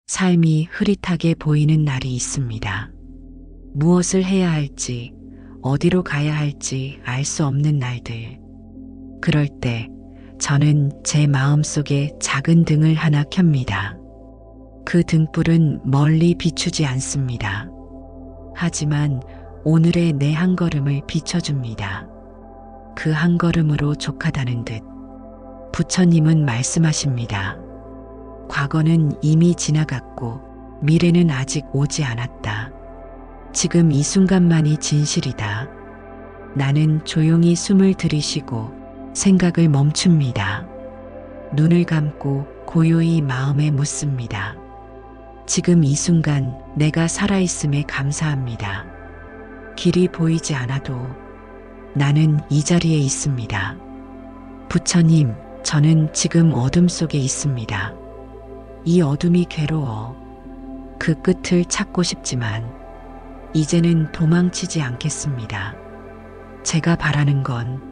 삶이 흐릿하게 보이는 날이 있습니다. 무엇을 해야 할지, 어디로 가야 할지 알 수 없는 날들. 그럴 때 저는 제 마음속에 작은 등을 하나 켭니다. 그 등불은 멀리 비추지 않습니다. 하지만 오늘의 내 한 걸음을 비춰줍니다. 그 한 걸음으로 족하다는 듯 부처님은 말씀하십니다. 과거는 이미 지나갔고 미래는 아직 오지 않았다. 지금 이 순간만이 진실이다. 나는 조용히 숨을 들이쉬고 생각을 멈춥니다. 눈을 감고 고요히 마음에 묻습니다. 지금 이 순간 내가 살아있음에 감사합니다. 길이 보이지 않아도 나는 이 자리에 있습니다. 부처님, 저는 지금 어둠 속에 있습니다. 이 어둠이 괴로워. 그 끝을 찾고 싶지만 이제는 도망치지 않겠습니다. 제가 바라는 건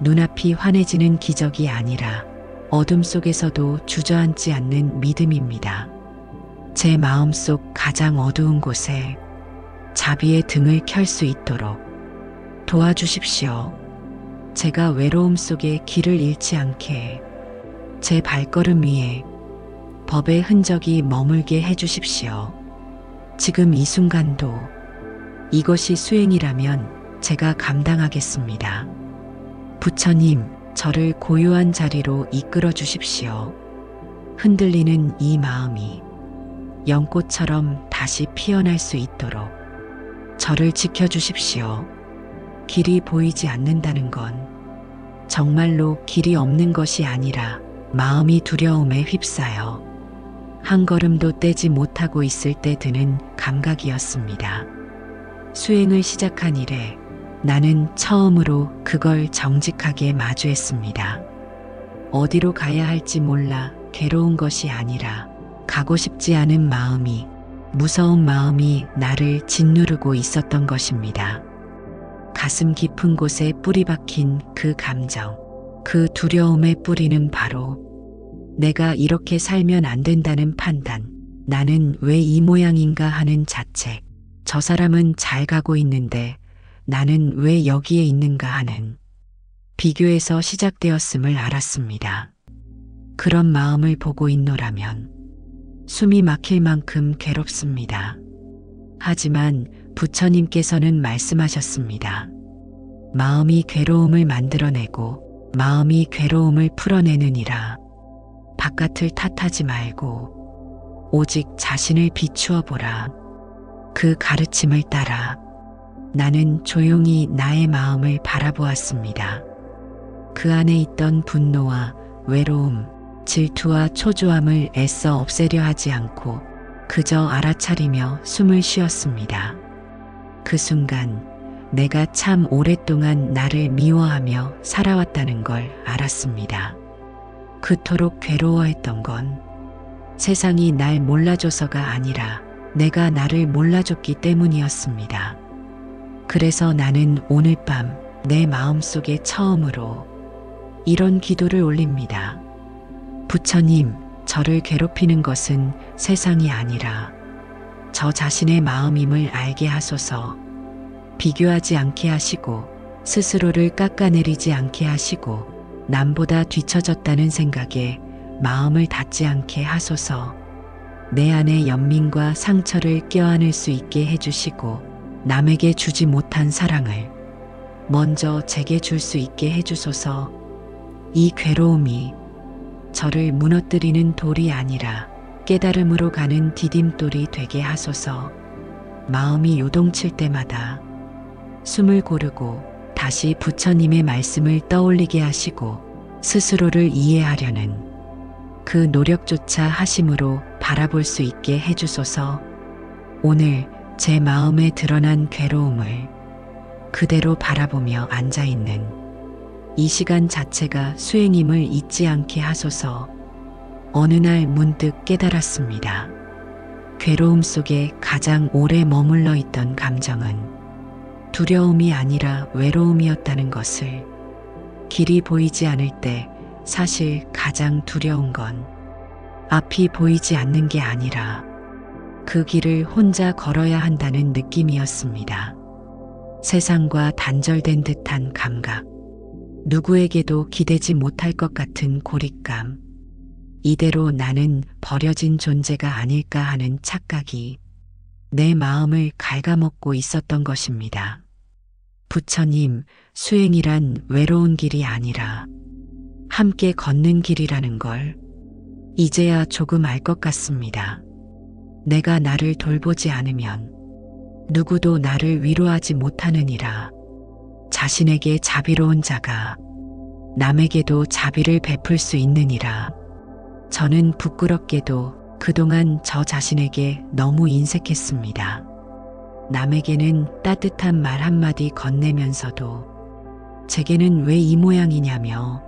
눈앞이 환해지는 기적이 아니라 어둠 속에서도 주저앉지 않는 믿음입니다. 제 마음속 가장 어두운 곳에 자비의 등을 켤 수 있도록 도와주십시오. 제가 외로움 속에 길을 잃지 않게 제 발걸음 위에 법의 흔적이 머물게 해주십시오. 지금 이 순간도 이것이 수행이라면 제가 감당하겠습니다. 부처님, 저를 고요한 자리로 이끌어 주십시오. 흔들리는 이 마음이 연꽃처럼 다시 피어날 수 있도록 저를 지켜주십시오. 길이 보이지 않는다는 건 정말로 길이 없는 것이 아니라 마음이 두려움에 휩싸여 한 걸음도 떼지 못하고 있을 때 드는 감각이었습니다. 수행을 시작한 이래 나는 처음으로 그걸 정직하게 마주했습니다. 어디로 가야 할지 몰라 괴로운 것이 아니라 가고 싶지 않은 마음이, 무서운 마음이 나를 짓누르고 있었던 것입니다. 가슴 깊은 곳에 뿌리 박힌 그 감정, 그 두려움의 뿌리는 바로 내가 이렇게 살면 안 된다는 판단, 나는 왜 이 모양인가 하는 자책, 저 사람은 잘 가고 있는데 나는 왜 여기에 있는가 하는 비교에서 시작되었음을 알았습니다. 그런 마음을 보고 있노라면 숨이 막힐 만큼 괴롭습니다. 하지만 부처님께서는 말씀하셨습니다. 마음이 괴로움을 만들어내고 마음이 괴로움을 풀어내느니라. 바깥을 탓하지 말고 오직 자신을 비추어 보라. 그 가르침을 따라 나는 조용히 나의 마음을 바라보았습니다. 그 안에 있던 분노와 외로움, 질투와 초조함을 애써 없애려 하지 않고 그저 알아차리며 숨을 쉬었습니다. 그 순간 내가 참 오랫동안 나를 미워하며 살아왔다는 걸 알았습니다. 그토록 괴로워했던 건 세상이 날 몰라줘서가 아니라 내가 나를 몰라줬기 때문이었습니다. 그래서 나는 오늘 밤 내 마음속에 처음으로 이런 기도를 올립니다. 부처님, 저를 괴롭히는 것은 세상이 아니라 저 자신의 마음임을 알게 하소서. 비교하지 않게 하시고 스스로를 깎아내리지 않게 하시고 남보다 뒤처졌다는 생각에 마음을 닫지 않게 하소서. 내 안의 연민과 상처를 껴안을 수 있게 해주시고 남에게 주지 못한 사랑을 먼저 제게 줄 수 있게 해주소서. 이 괴로움이 저를 무너뜨리는 돌이 아니라 깨달음으로 가는 디딤돌이 되게 하소서. 마음이 요동칠 때마다 숨을 고르고 다시 부처님의 말씀을 떠올리게 하시고 스스로를 이해하려는 그 노력조차 하심으로 바라볼 수 있게 해주소서. 오늘 제 마음에 드러난 괴로움을 그대로 바라보며 앉아있는 이 시간 자체가 수행임을 잊지 않게 하소서. 어느 날 문득 깨달았습니다. 괴로움 속에 가장 오래 머물러 있던 감정은 두려움이 아니라 외로움이었다는 것을. 길이 보이지 않을 때 사실 가장 두려운 건 앞이 보이지 않는 게 아니라 그 길을 혼자 걸어야 한다는 느낌이었습니다. 세상과 단절된 듯한 감각. 누구에게도 기대지 못할 것 같은 고립감. 이대로 나는 버려진 존재가 아닐까 하는 착각이 내 마음을 갉아먹고 있었던 것입니다. 부처님, 수행이란 외로운 길이 아니라 함께 걷는 길이라는 걸 이제야 조금 알 것 같습니다. 내가 나를 돌보지 않으면 누구도 나를 위로하지 못하느니라. 자신에게 자비로운 자가 남에게도 자비를 베풀 수 있느니라. 저는 부끄럽게도 그동안 저 자신에게 너무 인색했습니다. 남에게는 따뜻한 말 한마디 건네면서도 제게는 왜 이 모양이냐며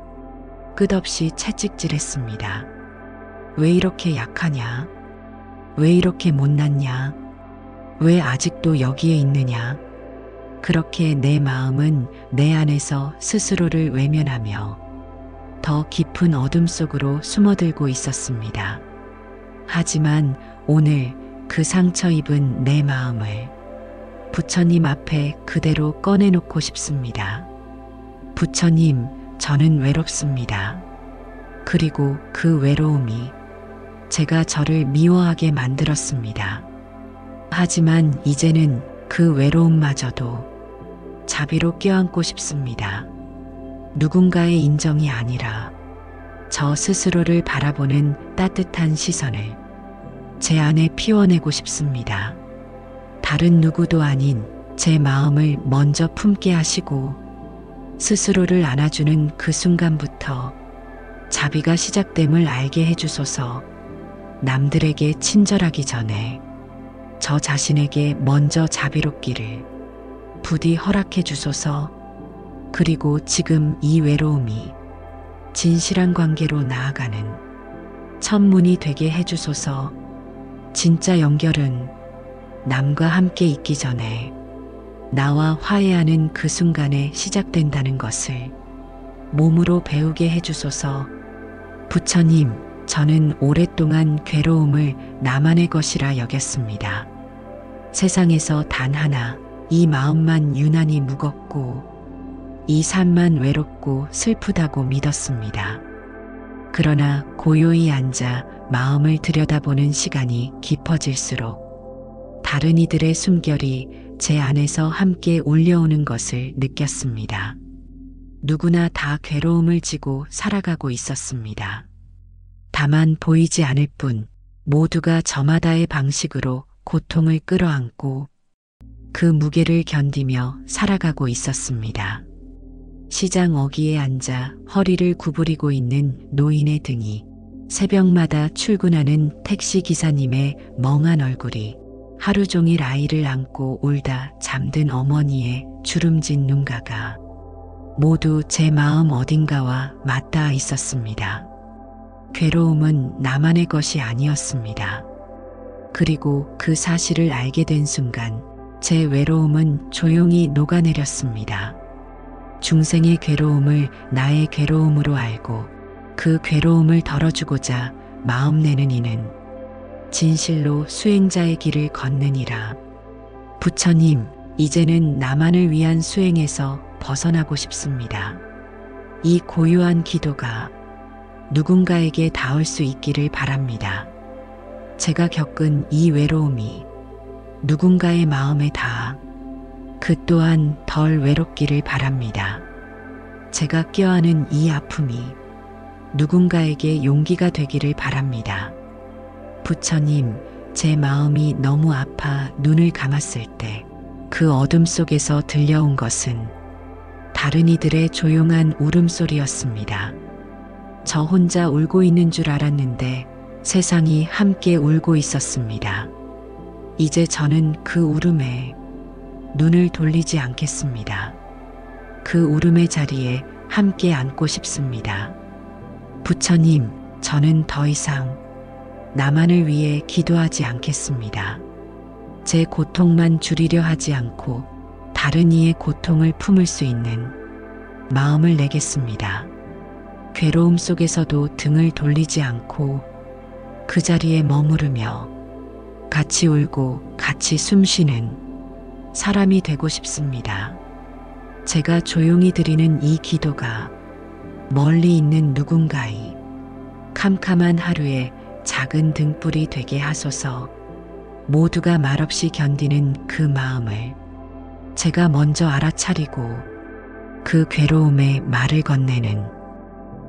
끝없이 채찍질했습니다. 왜 이렇게 약하냐? 왜 이렇게 못났냐? 왜 아직도 여기에 있느냐? 그렇게 내 마음은 내 안에서 스스로를 외면하며 더 깊은 어둠 속으로 숨어들고 있었습니다. 하지만 오늘 그 상처 입은 내 마음을 부처님 앞에 그대로 꺼내놓고 싶습니다. 부처님, 저는 외롭습니다. 그리고 그 외로움이 제가 저를 미워하게 만들었습니다. 하지만 이제는 그 외로움마저도 자비로 껴안고 싶습니다. 누군가의 인정이 아니라 저 스스로를 바라보는 따뜻한 시선을 제 안에 피워내고 싶습니다. 다른 누구도 아닌 제 마음을 먼저 품게 하시고 스스로를 안아주는 그 순간부터 자비가 시작됨을 알게 해주소서. 남들에게 친절하기 전에 저 자신에게 먼저 자비롭기를 부디 허락해 주소서. 그리고 지금 이 외로움이 진실한 관계로 나아가는 첫문이 되게 해주소서. 진짜 연결은 남과 함께 있기 전에 나와 화해하는 그 순간에 시작된다는 것을 몸으로 배우게 해주소서. 부처님, 저는 오랫동안 괴로움을 나만의 것이라 여겼습니다. 세상에서 단 하나 이 마음만 유난히 무겁고 이 삶만 외롭고 슬프다고 믿었습니다. 그러나 고요히 앉아 마음을 들여다보는 시간이 깊어질수록 다른 이들의 숨결이 제 안에서 함께 울려오는 것을 느꼈습니다. 누구나 다 괴로움을 지고 살아가고 있었습니다. 다만 보이지 않을 뿐 모두가 저마다의 방식으로 고통을 끌어안고 그 무게를 견디며 살아가고 있었습니다. 시장 어귀에 앉아 허리를 구부리고 있는 노인의 등이, 새벽마다 출근하는 택시 기사님의 멍한 얼굴이, 하루 종일 아이를 안고 울다 잠든 어머니의 주름진 눈가가 모두 제 마음 어딘가와 맞닿아 있었습니다. 괴로움은 나만의 것이 아니었습니다. 그리고 그 사실을 알게 된 순간 제 외로움은 조용히 녹아내렸습니다. 중생의 괴로움을 나의 괴로움으로 알고 그 괴로움을 덜어주고자 마음 내는 이는 진실로 수행자의 길을 걷느니라. 부처님, 이제는 나만을 위한 수행에서 벗어나고 싶습니다. 이 고요한 기도가 누군가에게 닿을 수 있기를 바랍니다. 제가 겪은 이 외로움이 누군가의 마음에 닿아 그 또한 덜 외롭기를 바랍니다. 제가 껴안은 이 아픔이 누군가에게 용기가 되기를 바랍니다. 부처님, 제 마음이 너무 아파 눈을 감았을 때 그 어둠 속에서 들려온 것은 다른 이들의 조용한 울음소리였습니다. 저 혼자 울고 있는 줄 알았는데 세상이 함께 울고 있었습니다. 이제 저는 그 울음에 눈을 돌리지 않겠습니다. 그 울음의 자리에 함께 앉고 싶습니다. 부처님, 저는 더 이상 나만을 위해 기도하지 않겠습니다. 제 고통만 줄이려 하지 않고 다른 이의 고통을 품을 수 있는 마음을 내겠습니다. 괴로움 속에서도 등을 돌리지 않고 그 자리에 머무르며 같이 울고 같이 숨쉬는 사람이 되고 싶습니다. 제가 조용히 드리는 이 기도가 멀리 있는 누군가의 캄캄한 하루에 작은 등불이 되게 하소서. 모두가 말없이 견디는 그 마음을 제가 먼저 알아차리고 그 괴로움에 말을 건네는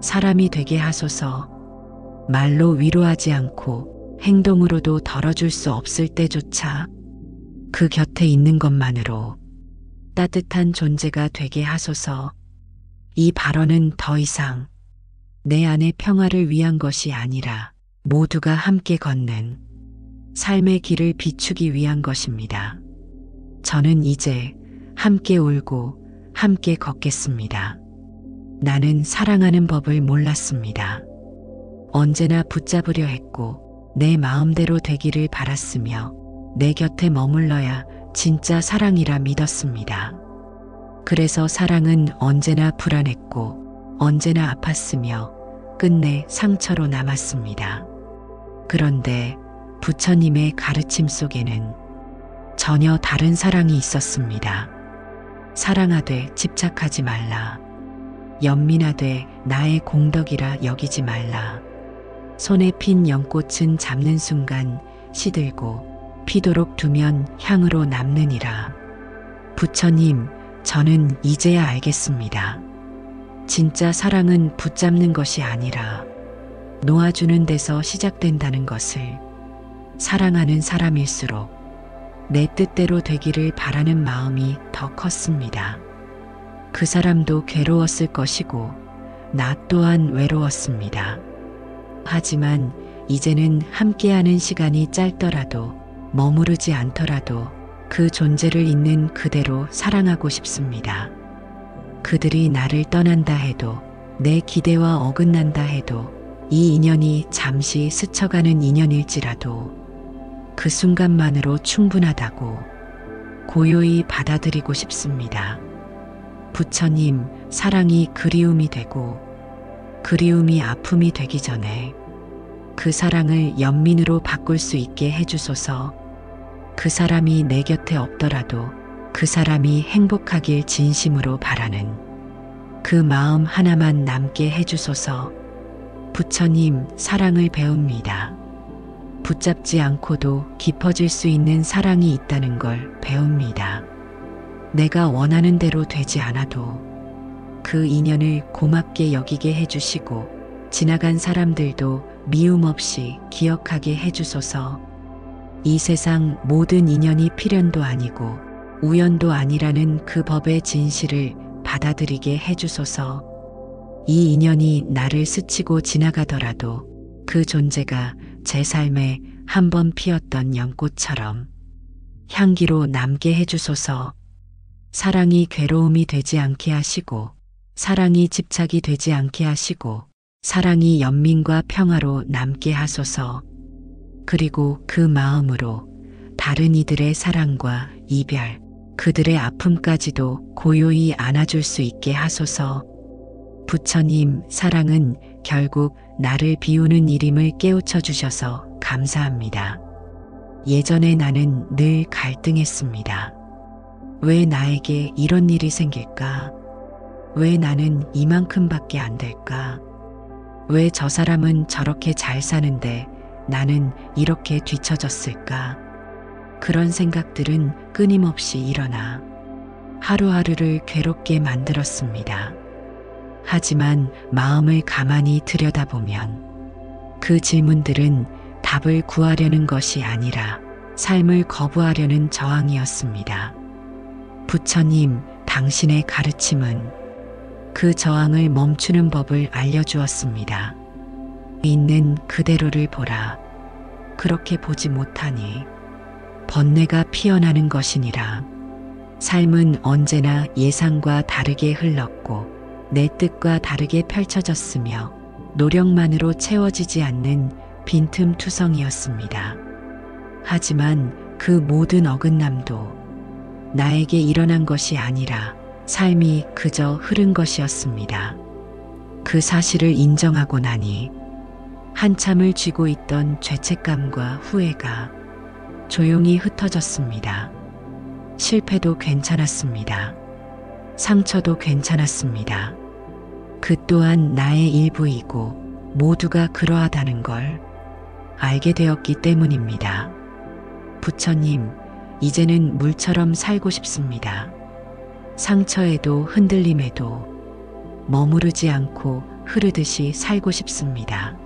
사람이 되게 하소서. 말로 위로하지 않고 행동으로도 덜어줄 수 없을 때조차 그 곁에 있는 것만으로 따뜻한 존재가 되게 하소서. 이 발언은 더 이상 내 안의 평화를 위한 것이 아니라 모두가 함께 걷는 삶의 길을 비추기 위한 것입니다. 저는 이제 함께 울고 함께 걷겠습니다. 나는 사랑하는 법을 몰랐습니다. 언제나 붙잡으려 했고 내 마음대로 되기를 바랐으며 내 곁에 머물러야 진짜 사랑이라 믿었습니다. 그래서 사랑은 언제나 불안했고 언제나 아팠으며 끝내 상처로 남았습니다. 그런데 부처님의 가르침 속에는 전혀 다른 사랑이 있었습니다. 사랑하되 집착하지 말라. 연민하되 나의 공덕이라 여기지 말라. 손에 핀 연꽃은 잡는 순간 시들고 피도록 두면 향으로 남느니라. 부처님, 저는 이제야 알겠습니다. 진짜 사랑은 붙잡는 것이 아니라 놓아주는 데서 시작된다는 것을. 사랑하는 사람일수록 내 뜻대로 되기를 바라는 마음이 더 컸습니다. 그 사람도 괴로웠을 것이고 나 또한 외로웠습니다. 하지만 이제는 함께하는 시간이 짧더라도 머무르지 않더라도 그 존재를 있는 그대로 사랑하고 싶습니다. 그들이 나를 떠난다 해도 내 기대와 어긋난다 해도 이 인연이 잠시 스쳐가는 인연일지라도 그 순간만으로 충분하다고 고요히 받아들이고 싶습니다. 부처님, 사랑이 그리움이 되고 그리움이 아픔이 되기 전에 그 사랑을 연민으로 바꿀 수 있게 해주소서. 그 사람이 내 곁에 없더라도 그 사람이 행복하길 진심으로 바라는 그 마음 하나만 남게 해주소서. 부처님, 사랑을 배웁니다. 붙잡지 않고도 깊어질 수 있는 사랑이 있다는 걸 배웁니다. 내가 원하는 대로 되지 않아도 그 인연을 고맙게 여기게 해주시고 지나간 사람들도 미움 없이 기억하게 해주소서. 이 세상 모든 인연이 필연도 아니고 우연도 아니라는 그 법의 진실을 받아들이게 해주소서. 이 인연이 나를 스치고 지나가더라도 그 존재가 제 삶에 한 번 피었던 연꽃처럼 향기로 남게 해주소서. 사랑이 괴로움이 되지 않게 하시고 사랑이 집착이 되지 않게 하시고 사랑이 연민과 평화로 남게 하소서. 그리고 그 마음으로 다른 이들의 사랑과 이별, 그들의 아픔까지도 고요히 안아줄 수 있게 하소서. 부처님, 사랑은 결국 나를 비우는 일임을 깨우쳐 주셔서 감사합니다. 예전에 나는 늘 갈등했습니다. 왜 나에게 이런 일이 생길까? 왜 나는 이만큼밖에 안 될까? 왜 저 사람은 저렇게 잘 사는데 나는 이렇게 뒤처졌을까? 그런 생각들은 끊임없이 일어나 하루하루를 괴롭게 만들었습니다. 하지만 마음을 가만히 들여다보면 그 질문들은 답을 구하려는 것이 아니라 삶을 거부하려는 저항이었습니다. 부처님, 당신의 가르침은 그 저항을 멈추는 법을 알려주었습니다. 있는 그대로를 보라. 그렇게 보지 못하니 번뇌가 피어나는 것이니라. 삶은 언제나 예상과 다르게 흘렀고 내 뜻과 다르게 펼쳐졌으며 노력만으로 채워지지 않는 빈틈투성이었습니다. 하지만 그 모든 어긋남도 나에게 일어난 것이 아니라 삶이 그저 흐른 것이었습니다. 그 사실을 인정하고 나니 한참을 쥐고 있던 죄책감과 후회가 조용히 흩어졌습니다. 실패도 괜찮았습니다. 상처도 괜찮았습니다. 그 또한 나의 일부이고 모두가 그러하다는 걸 알게 되었기 때문입니다. 부처님, 이제는 물처럼 살고 싶습니다. 상처에도 흔들림에도 머무르지 않고 흐르듯이 살고 싶습니다.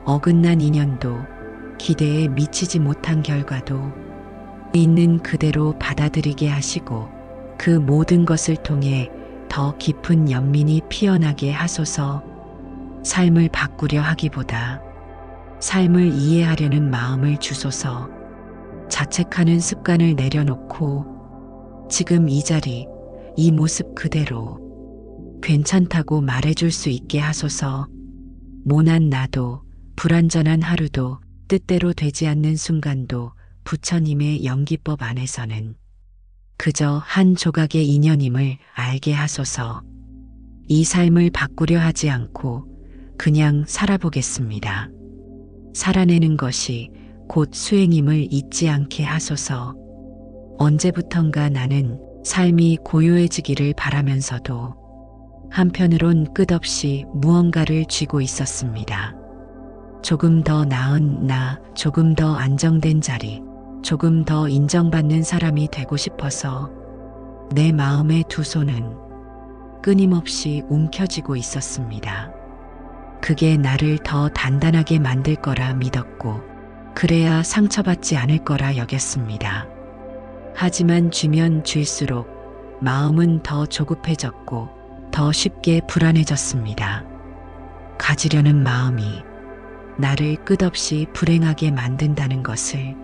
어긋난 인연도 기대에 미치지 못한 결과도 있는 그대로 받아들이게 하시고 그 모든 것을 통해 더 깊은 연민이 피어나게 하소서. 삶을 바꾸려 하기보다 삶을 이해하려는 마음을 주소서. 자책하는 습관을 내려놓고 지금 이 자리, 이 모습 그대로 괜찮다고 말해줄 수 있게 하소서. 모난 나도, 불완전한 하루도, 뜻대로 되지 않는 순간도 부처님의 연기법 안에서는 그저 한 조각의 인연임을 알게 하소서. 이 삶을 바꾸려 하지 않고 그냥 살아보겠습니다. 살아내는 것이 곧 수행임을 잊지 않게 하소서. 언제부턴가 나는 삶이 고요해지기를 바라면서도 한편으론 끝없이 무언가를 쥐고 있었습니다. 조금 더 나은 나, 조금 더 안정된 자리, 조금 더 인정받는 사람이 되고 싶어서 내 마음의 두 손은 끊임없이 움켜쥐고 있었습니다. 그게 나를 더 단단하게 만들 거라 믿었고, 그래야 상처받지 않을 거라 여겼습니다. 하지만 쥐면 쥘수록 마음은 더 조급해졌고 더 쉽게 불안해졌습니다. 가지려는 마음이 나를 끝없이 불행하게 만든다는 것을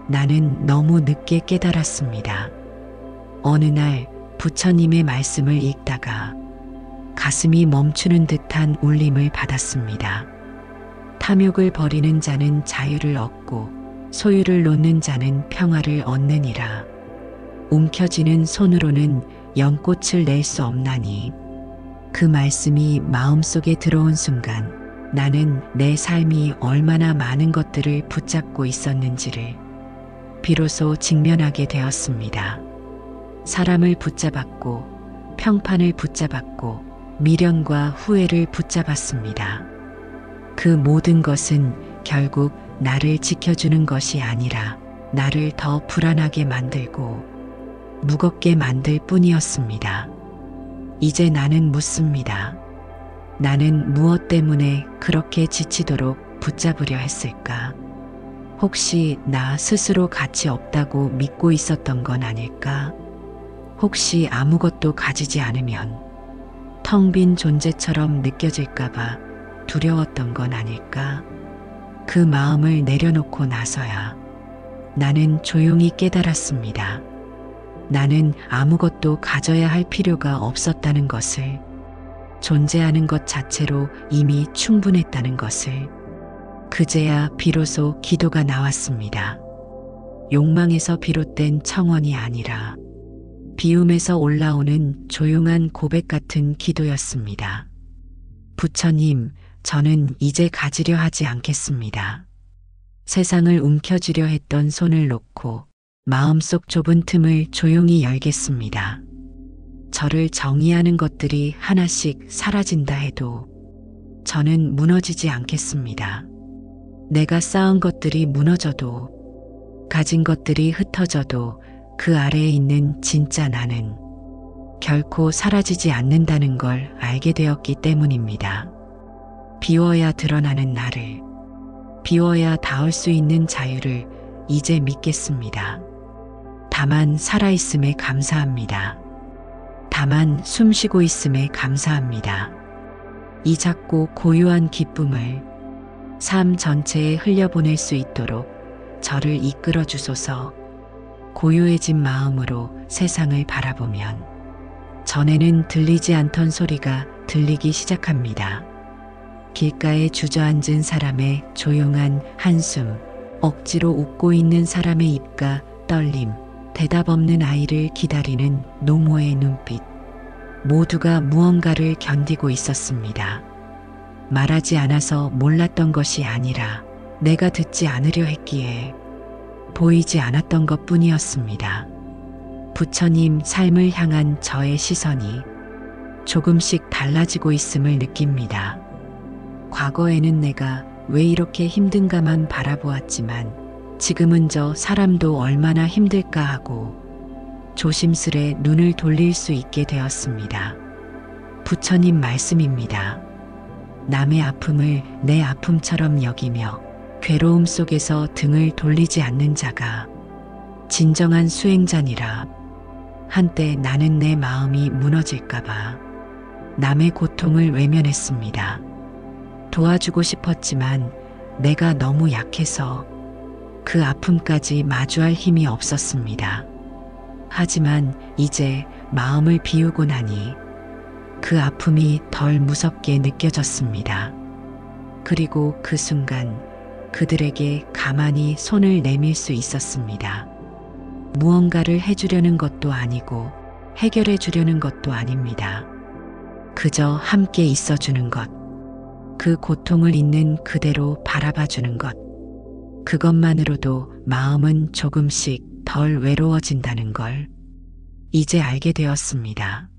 나는 너무 늦게 깨달았습니다. 어느 날 부처님의 말씀을 읽다가 가슴이 멈추는 듯한 울림을 받았습니다. 탐욕을 버리는 자는 자유를 얻고 소유를 놓는 자는 평화를 얻느니라. 움켜쥐는 손으로는 연꽃을 낼 수 없나니. 그 말씀이 마음속에 들어온 순간 나는 내 삶이 얼마나 많은 것들을 붙잡고 있었는지를 비로소 직면하게 되었습니다. 사람을 붙잡았고 평판을 붙잡았고 미련과 후회를 붙잡았습니다. 그 모든 것은 결국 나를 지켜주는 것이 아니라 나를 더 불안하게 만들고 무겁게 만들 뿐이었습니다. 이제 나는 묻습니다. 나는 무엇 때문에 그렇게 지치도록 붙잡으려 했을까? 혹시 나 스스로 가치 없다고 믿고 있었던 건 아닐까? 혹시 아무것도 가지지 않으면 텅 빈 존재처럼 느껴질까봐 두려웠던 건 아닐까? 그 마음을 내려놓고 나서야 나는 조용히 깨달았습니다. 나는 아무것도 가져야 할 필요가 없었다는 것을, 존재하는 것 자체로 이미 충분했다는 것을. 그제야 비로소 기도가 나왔습니다. 욕망에서 비롯된 청원이 아니라 비움에서 올라오는 조용한 고백 같은 기도였습니다. 부처님, 저는 이제 가지려 하지 않겠습니다. 세상을 움켜쥐려 했던 손을 놓고 마음속 좁은 틈을 조용히 열겠습니다. 저를 정의하는 것들이 하나씩 사라진다 해도 저는 무너지지 않겠습니다. 내가 쌓은 것들이 무너져도, 가진 것들이 흩어져도 그 아래에 있는 진짜 나는 결코 사라지지 않는다는 걸 알게 되었기 때문입니다. 비워야 드러나는 나를, 비워야 닿을 수 있는 자유를 이제 믿겠습니다. 다만 살아있음에 감사합니다. 다만 숨쉬고 있음에 감사합니다. 이 작고 고요한 기쁨을 삶 전체에 흘려보낼 수 있도록 저를 이끌어 주소서. 고요해진 마음으로 세상을 바라보면 전에는 들리지 않던 소리가 들리기 시작합니다. 길가에 주저앉은 사람의 조용한 한숨, 억지로 웃고 있는 사람의 입가 떨림, 대답 없는 아이를 기다리는 노모의 눈빛, 모두가 무언가를 견디고 있었습니다. 말하지 않아서 몰랐던 것이 아니라 내가 듣지 않으려 했기에 보이지 않았던 것 뿐이었습니다. 부처님 삶을 향한 저의 시선이 조금씩 달라지고 있음을 느낍니다. 과거에는 내가 왜 이렇게 힘든가만 바라보았지만 지금은 저 사람도 얼마나 힘들까 하고 조심스레 눈을 돌릴 수 있게 되었습니다. 부처님 말씀입니다. 남의 아픔을 내 아픔처럼 여기며 괴로움 속에서 등을 돌리지 않는 자가 진정한 수행자니라. 한때 나는 내 마음이 무너질까봐 남의 고통을 외면했습니다. 도와주고 싶었지만 내가 너무 약해서 그 아픔까지 마주할 힘이 없었습니다. 하지만 이제 마음을 비우고 나니 그 아픔이 덜 무섭게 느껴졌습니다. 그리고 그 순간 그들에게 가만히 손을 내밀 수 있었습니다. 무언가를 해주려는 것도 아니고 해결해 주려는 것도 아닙니다. 그저 함께 있어주는 것, 그 고통을 있는 그대로 바라봐 주는 것, 그것만으로도 마음은 조금씩 덜 외로워진다는 걸 이제 알게 되었습니다.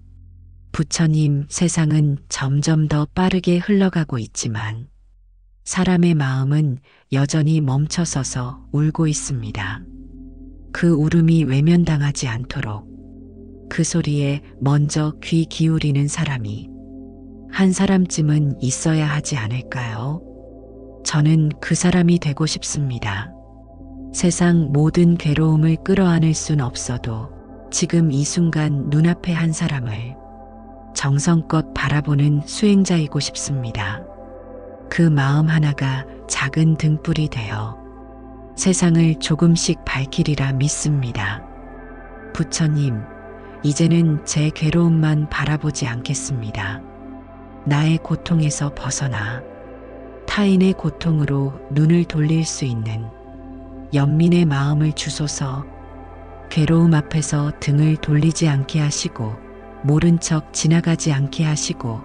부처님, 세상은 점점 더 빠르게 흘러가고 있지만 사람의 마음은 여전히 멈춰서서 울고 있습니다. 그 울음이 외면당하지 않도록 그 소리에 먼저 귀 기울이는 사람이 한 사람쯤은 있어야 하지 않을까요? 저는 그 사람이 되고 싶습니다. 세상 모든 괴로움을 끌어안을 순 없어도 지금 이 순간 눈앞에 한 사람을 정성껏 바라보는 수행자이고 싶습니다. 그 마음 하나가 작은 등불이 되어 세상을 조금씩 밝히리라 믿습니다. 부처님, 이제는 제 괴로움만 바라보지 않겠습니다. 나의 고통에서 벗어나 타인의 고통으로 눈을 돌릴 수 있는 연민의 마음을 주소서. 괴로움 앞에서 등을 돌리지 않게 하시고 모른 척 지나가지 않게 하시고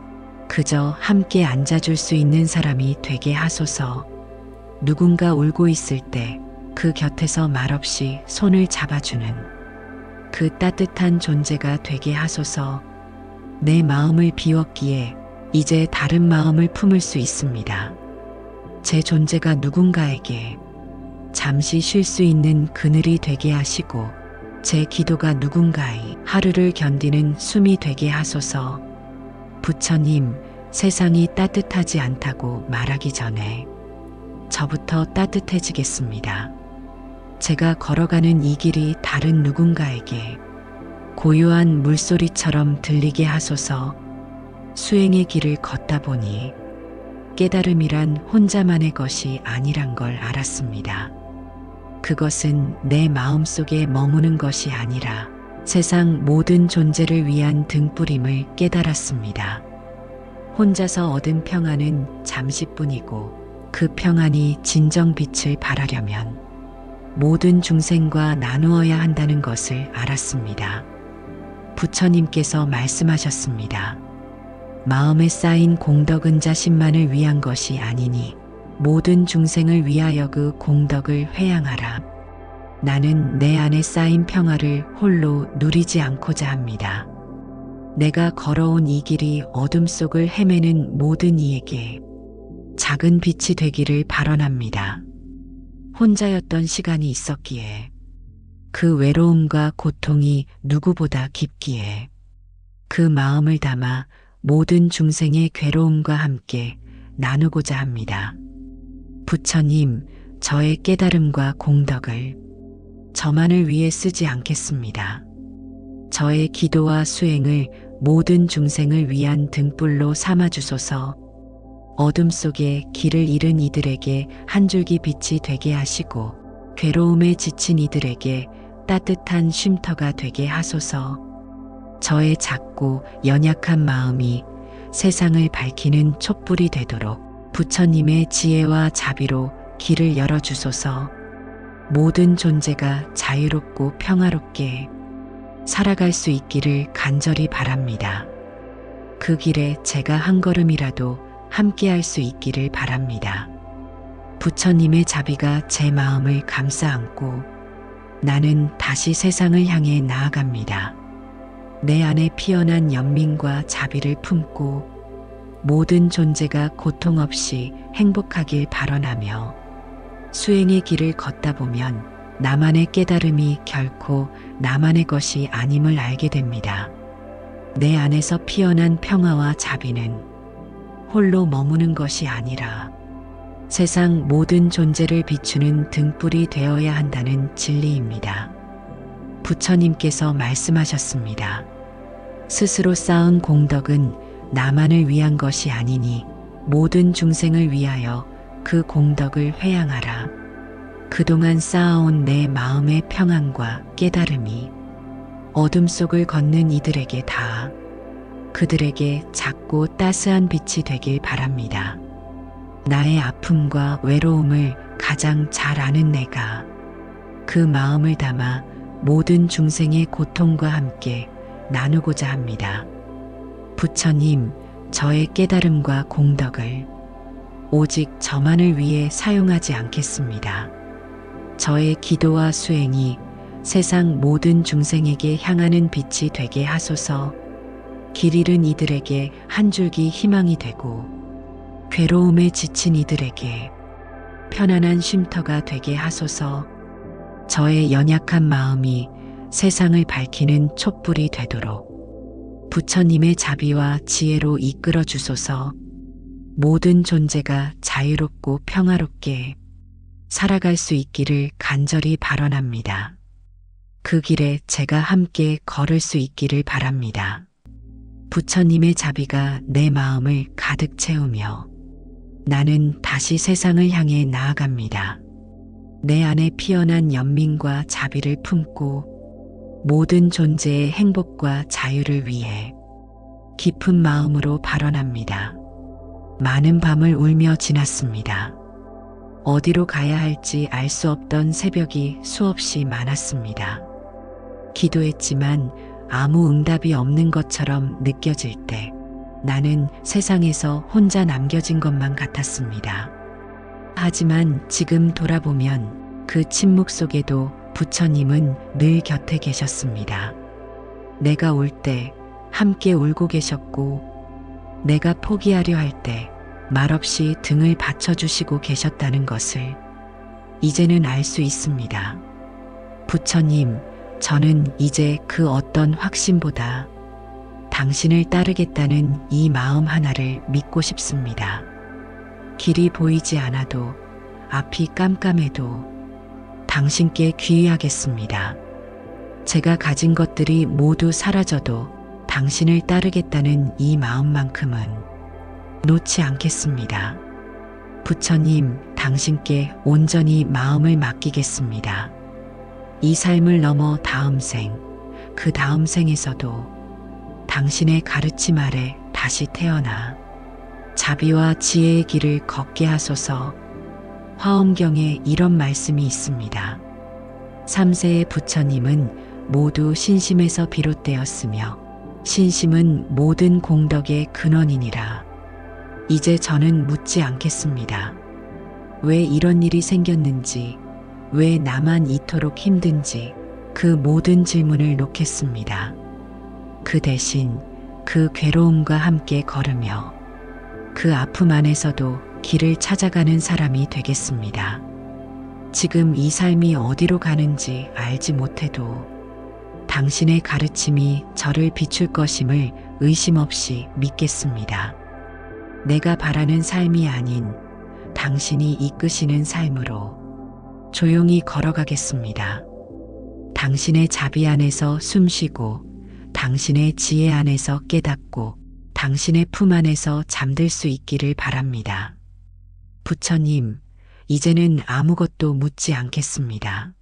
그저 함께 앉아줄 수 있는 사람이 되게 하소서. 누군가 울고 있을 때 그 곁에서 말없이 손을 잡아주는 그 따뜻한 존재가 되게 하소서. 내 마음을 비웠기에 이제 다른 마음을 품을 수 있습니다. 제 존재가 누군가에게 잠시 쉴 수 있는 그늘이 되게 하시고 제 기도가 누군가의 하루를 견디는 숨이 되게 하소서. 부처님, 세상이 따뜻하지 않다고 말하기 전에 저부터 따뜻해지겠습니다. 제가 걸어가는 이 길이 다른 누군가에게 고요한 물소리처럼 들리게 하소서. 수행의 길을 걷다 보니 깨달음이란 혼자만의 것이 아니란 걸 알았습니다. 그것은 내 마음속에 머무는 것이 아니라 세상 모든 존재를 위한 등불임을 깨달았습니다. 혼자서 얻은 평안은 잠시뿐이고 그 평안이 진정 빛을 발하려면 모든 중생과 나누어야 한다는 것을 알았습니다. 부처님께서 말씀하셨습니다. 마음에 쌓인 공덕은 자신만을 위한 것이 아니니 모든 중생을 위하여 그 공덕을 회양하라. 나는 내 안에 쌓인 평화를 홀로 누리지 않고자 합니다. 내가 걸어온 이 길이 어둠 속을 헤매는 모든 이에게 작은 빛이 되기를 발언합니다. 혼자였던 시간이 있었기에 그 외로움과 고통이 누구보다 깊기에 그 마음을 담아 모든 중생의 괴로움과 함께 나누고자 합니다. 부처님, 저의 깨달음과 공덕을 저만을 위해 쓰지 않겠습니다. 저의 기도와 수행을 모든 중생을 위한 등불로 삼아주소서. 어둠 속에 길을 잃은 이들에게 한 줄기 빛이 되게 하시고 괴로움에 지친 이들에게 따뜻한 쉼터가 되게 하소서. 저의 작고 연약한 마음이 세상을 밝히는 촛불이 되도록 부처님의 지혜와 자비로 길을 열어주소서. 모든 존재가 자유롭고 평화롭게 살아갈 수 있기를 간절히 바랍니다. 그 길에 제가 한 걸음이라도 함께할 수 있기를 바랍니다. 부처님의 자비가 제 마음을 감싸 안고 나는 다시 세상을 향해 나아갑니다. 내 안에 피어난 연민과 자비를 품고 모든 존재가 고통 없이 행복하길 발언하며 수행의 길을 걷다 보면 나만의 깨달음이 결코 나만의 것이 아님을 알게 됩니다. 내 안에서 피어난 평화와 자비는 홀로 머무는 것이 아니라 세상 모든 존재를 비추는 등불이 되어야 한다는 진리입니다. 부처님께서 말씀하셨습니다. 스스로 쌓은 공덕은 나만을 위한 것이 아니니 모든 중생을 위하여 그 공덕을 회양하라. 그동안 쌓아온 내 마음의 평안과 깨달음이 어둠 속을 걷는 이들에게 닿아 그들에게 작고 따스한 빛이 되길 바랍니다. 나의 아픔과 외로움을 가장 잘 아는 내가 그 마음을 담아 모든 중생의 고통과 함께 나누고자 합니다. 부처님, 저의 깨달음과 공덕을 오직 저만을 위해 사용하지 않겠습니다. 저의 기도와 수행이 세상 모든 중생에게 향하는 빛이 되게 하소서. 길 잃은 이들에게 한 줄기 희망이 되고 괴로움에 지친 이들에게 편안한 쉼터가 되게 하소서. 저의 연약한 마음이 세상을 밝히는 촛불이 되도록 부처님의 자비와 지혜로 이끌어 주소서. 모든 존재가 자유롭고 평화롭게 살아갈 수 있기를 간절히 발언합니다. 그 길에 제가 함께 걸을 수 있기를 바랍니다. 부처님의 자비가 내 마음을 가득 채우며 나는 다시 세상을 향해 나아갑니다. 내 안에 피어난 연민과 자비를 품고 모든 존재의 행복과 자유를 위해 깊은 마음으로 발언합니다. 많은 밤을 울며 지났습니다. 어디로 가야 할지 알 수 없던 새벽이 수없이 많았습니다. 기도했지만 아무 응답이 없는 것처럼 느껴질 때 나는 세상에서 혼자 남겨진 것만 같았습니다. 하지만 지금 돌아보면 그 침묵 속에도 부처님은 늘 곁에 계셨습니다. 내가 울 때 함께 울고 계셨고 내가 포기하려 할 때 말없이 등을 받쳐주시고 계셨다는 것을 이제는 알 수 있습니다. 부처님, 저는 이제 그 어떤 확신보다 당신을 따르겠다는 이 마음 하나를 믿고 싶습니다. 길이 보이지 않아도 앞이 깜깜해도 당신께 귀의하겠습니다. 제가 가진 것들이 모두 사라져도 당신을 따르겠다는 이 마음만큼은 놓지 않겠습니다. 부처님, 당신께 온전히 마음을 맡기겠습니다. 이 삶을 넘어 다음 생, 그 다음 생에서도 당신의 가르침 아래 다시 태어나 자비와 지혜의 길을 걷게 하소서. 화엄경에 이런 말씀이 있습니다. 3세의 부처님은 모두 신심에서 비롯되었으며 신심은 모든 공덕의 근원이니라. 이제 저는 묻지 않겠습니다. 왜 이런 일이 생겼는지, 왜 나만 이토록 힘든지 그 모든 질문을 놓겠습니다. 그 대신 그 괴로움과 함께 걸으며 그 아픔 안에서도 길을 찾아가는 사람이 되겠습니다. 지금 이 삶이 어디로 가는지 알지 못해도 당신의 가르침이 저를 비출 것임을 의심 없이 믿겠습니다. 내가 바라는 삶이 아닌 당신이 이끄시는 삶으로 조용히 걸어가겠습니다. 당신의 자비 안에서 숨쉬고 당신의 지혜 안에서 깨닫고 당신의 품 안에서 잠들 수 있기를 바랍니다. 부처님, 이제는 아무것도 묻지 않겠습니다.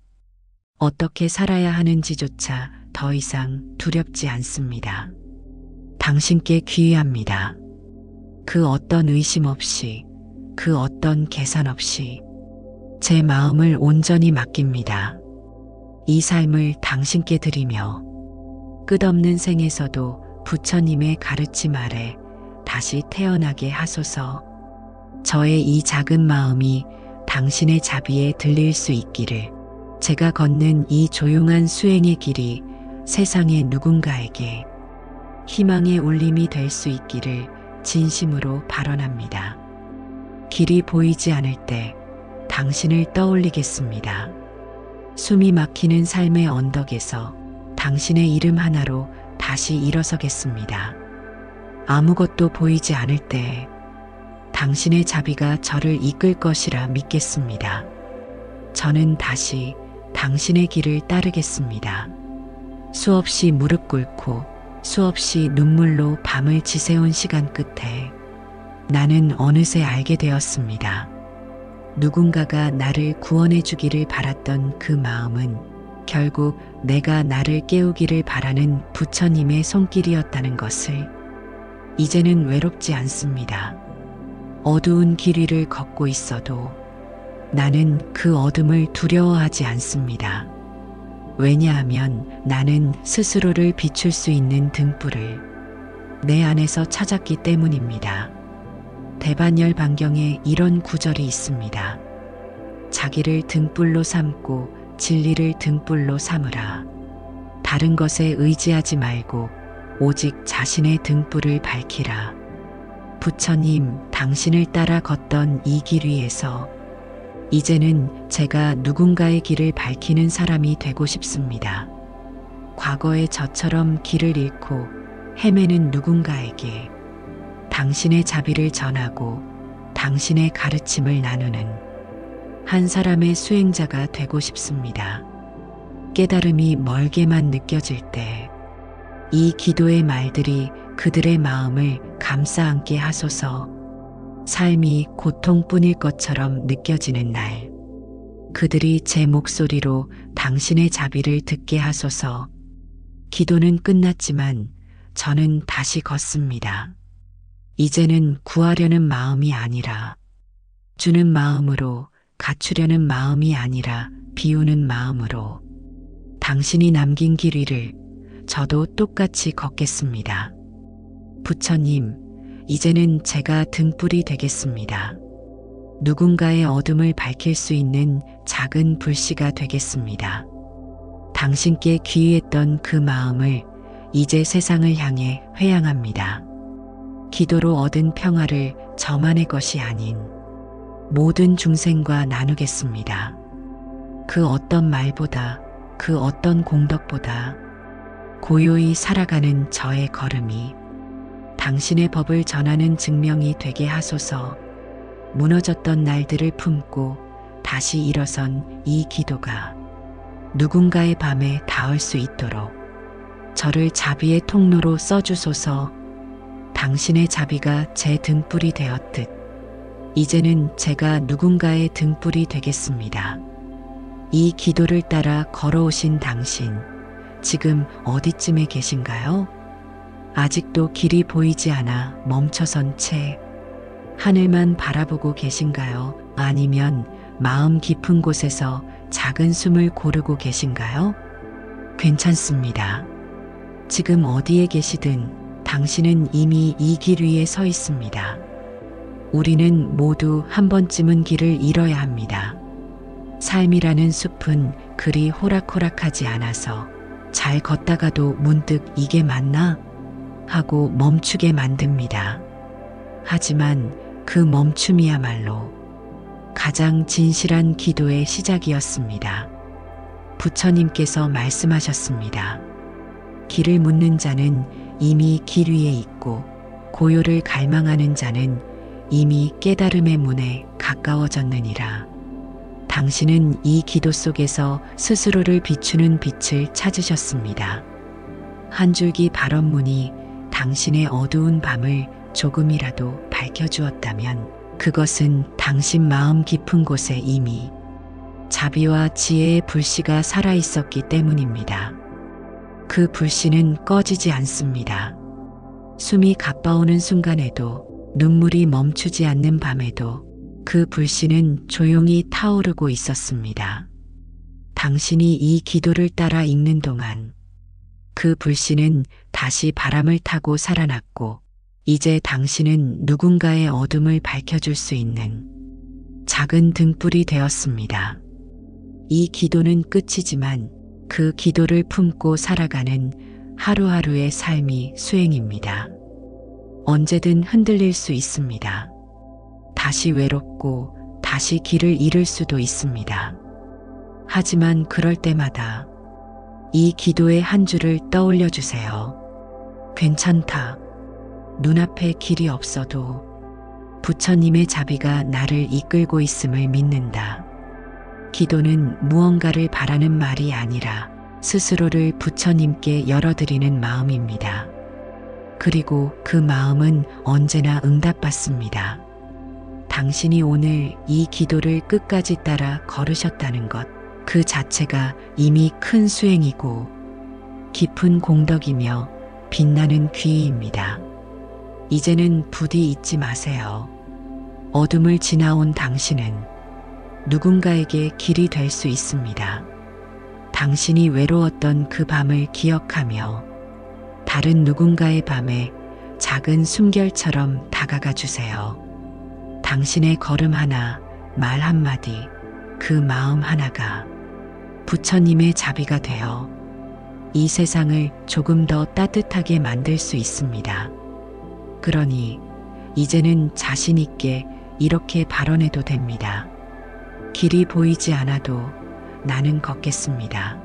어떻게 살아야 하는지조차 더 이상 두렵지 않습니다. 당신께 귀의합니다. 그 어떤 의심 없이, 그 어떤 계산 없이 제 마음을 온전히 맡깁니다. 이 삶을 당신께 드리며 끝없는 생에서도 부처님의 가르침 아래 다시 태어나게 하소서. 저의 이 작은 마음이 당신의 자비에 들릴 수 있기를, 제가 걷는 이 조용한 수행의 길이 세상의 누군가에게 희망의 울림이 될 수 있기를 진심으로 발언합니다. 길이 보이지 않을 때 당신을 떠올리겠습니다. 숨이 막히는 삶의 언덕에서 당신의 이름 하나로 다시 일어서겠습니다. 아무것도 보이지 않을 때 당신의 자비가 저를 이끌 것이라 믿겠습니다. 저는 다시 당신의 길을 따르겠습니다. 수없이 무릎 꿇고 수없이 눈물로 밤을 지새운 시간 끝에 나는 어느새 알게 되었습니다. 누군가가 나를 구원해 주기를 바랐던 그 마음은 결국 내가 나를 깨우기를 바라는 부처님의 손길이었다는 것을. 이제는 외롭지 않습니다. 어두운 길 위를 걷고 있어도 나는 그 어둠을 두려워하지 않습니다. 왜냐하면 나는 스스로를 비출 수 있는 등불을 내 안에서 찾았기 때문입니다. 대반열 반경에 이런 구절이 있습니다. 자기를 등불로 삼고 진리를 등불로 삼으라. 다른 것에 의지하지 말고 오직 자신의 등불을 밝히라. 부처님, 당신을 따라 걷던 이 길 위에서 이제는 제가 누군가의 길을 밝히는 사람이 되고 싶습니다. 과거의 저처럼 길을 잃고 헤매는 누군가에게 당신의 자비를 전하고 당신의 가르침을 나누는 한 사람의 수행자가 되고 싶습니다. 깨달음이 멀게만 느껴질 때 이 기도의 말들이 그들의 마음을 감싸 안게 하소서. 삶이 고통뿐일 것처럼 느껴지는 날, 그들이 제 목소리로 당신의 자비를 듣게 하소서. 기도는 끝났지만 저는 다시 걷습니다. 이제는 구하려는 마음이 아니라 주는 마음으로, 갖추려는 마음이 아니라 비우는 마음으로 당신이 남긴 길 위를 저도 똑같이 걷겠습니다. 부처님, 이제는 제가 등불이 되겠습니다. 누군가의 어둠을 밝힐 수 있는 작은 불씨가 되겠습니다. 당신께 귀의했던 그 마음을 이제 세상을 향해 회양합니다. 기도로 얻은 평화를 저만의 것이 아닌 모든 중생과 나누겠습니다. 그 어떤 말보다, 그 어떤 공덕보다 고요히 살아가는 저의 걸음이 당신의 법을 전하는 증명이 되게 하소서. 무너졌던 날들을 품고 다시 일어선 이 기도가 누군가의 밤에 닿을 수 있도록 저를 자비의 통로로 써주소서. 당신의 자비가 제 등불이 되었듯 이제는 제가 누군가의 등불이 되겠습니다. 이 기도를 따라 걸어오신 당신, 지금 어디쯤에 계신가요? 아직도 길이 보이지 않아 멈춰선 채 하늘만 바라보고 계신가요? 아니면 마음 깊은 곳에서 작은 숨을 고르고 계신가요? 괜찮습니다. 지금 어디에 계시든 당신은 이미 이 길 위에 서 있습니다. 우리는 모두 한 번쯤은 길을 잃어야 합니다. 삶이라는 숲은 그리 호락호락하지 않아서 잘 걷다가도 문득 이게 맞나? 하고 멈추게 만듭니다. 하지만 그 멈춤이야말로 가장 진실한 기도의 시작이었습니다. 부처님께서 말씀하셨습니다. 길을 묻는 자는 이미 길 위에 있고 고요를 갈망하는 자는 이미 깨달음의 문에 가까워졌느니라. 당신은 이 기도 속에서 스스로를 비추는 빛을 찾으셨습니다. 한 줄기 발언문이 당신의 어두운 밤을 조금이라도 밝혀주었다면 그것은 당신 마음 깊은 곳에 이미 자비와 지혜의 불씨가 살아있었기 때문입니다. 그 불씨는 꺼지지 않습니다. 숨이 가빠오는 순간에도, 눈물이 멈추지 않는 밤에도 그 불씨는 조용히 타오르고 있었습니다. 당신이 이 기도를 따라 읽는 동안 그 불씨는 다시 바람을 타고 살아났고 이제 당신은 누군가의 어둠을 밝혀줄 수 있는 작은 등불이 되었습니다. 이 기도는 끝이지만 그 기도를 품고 살아가는 하루하루의 삶이 수행입니다. 언제든 흔들릴 수 있습니다. 다시 외롭고 다시 길을 잃을 수도 있습니다. 하지만 그럴 때마다 이 기도의 한 줄을 떠올려 주세요. 괜찮다. 눈앞에 길이 없어도 부처님의 자비가 나를 이끌고 있음을 믿는다. 기도는 무언가를 바라는 말이 아니라 스스로를 부처님께 열어드리는 마음입니다. 그리고 그 마음은 언제나 응답받습니다. 당신이 오늘 이 기도를 끝까지 따라 걸으셨다는 것, 그 자체가 이미 큰 수행이고 깊은 공덕이며 빛나는 귀의입니다. 이제는 부디 잊지 마세요. 어둠을 지나온 당신은 누군가에게 길이 될 수 있습니다. 당신이 외로웠던 그 밤을 기억하며 다른 누군가의 밤에 작은 숨결처럼 다가가 주세요. 당신의 걸음 하나, 말 한마디, 그 마음 하나가 부처님의 자비가 되어 이 세상을 조금 더 따뜻하게 만들 수 있습니다. 그러니 이제는 자신 있게 이렇게 발언해도 됩니다. 길이 보이지 않아도 나는 걷겠습니다.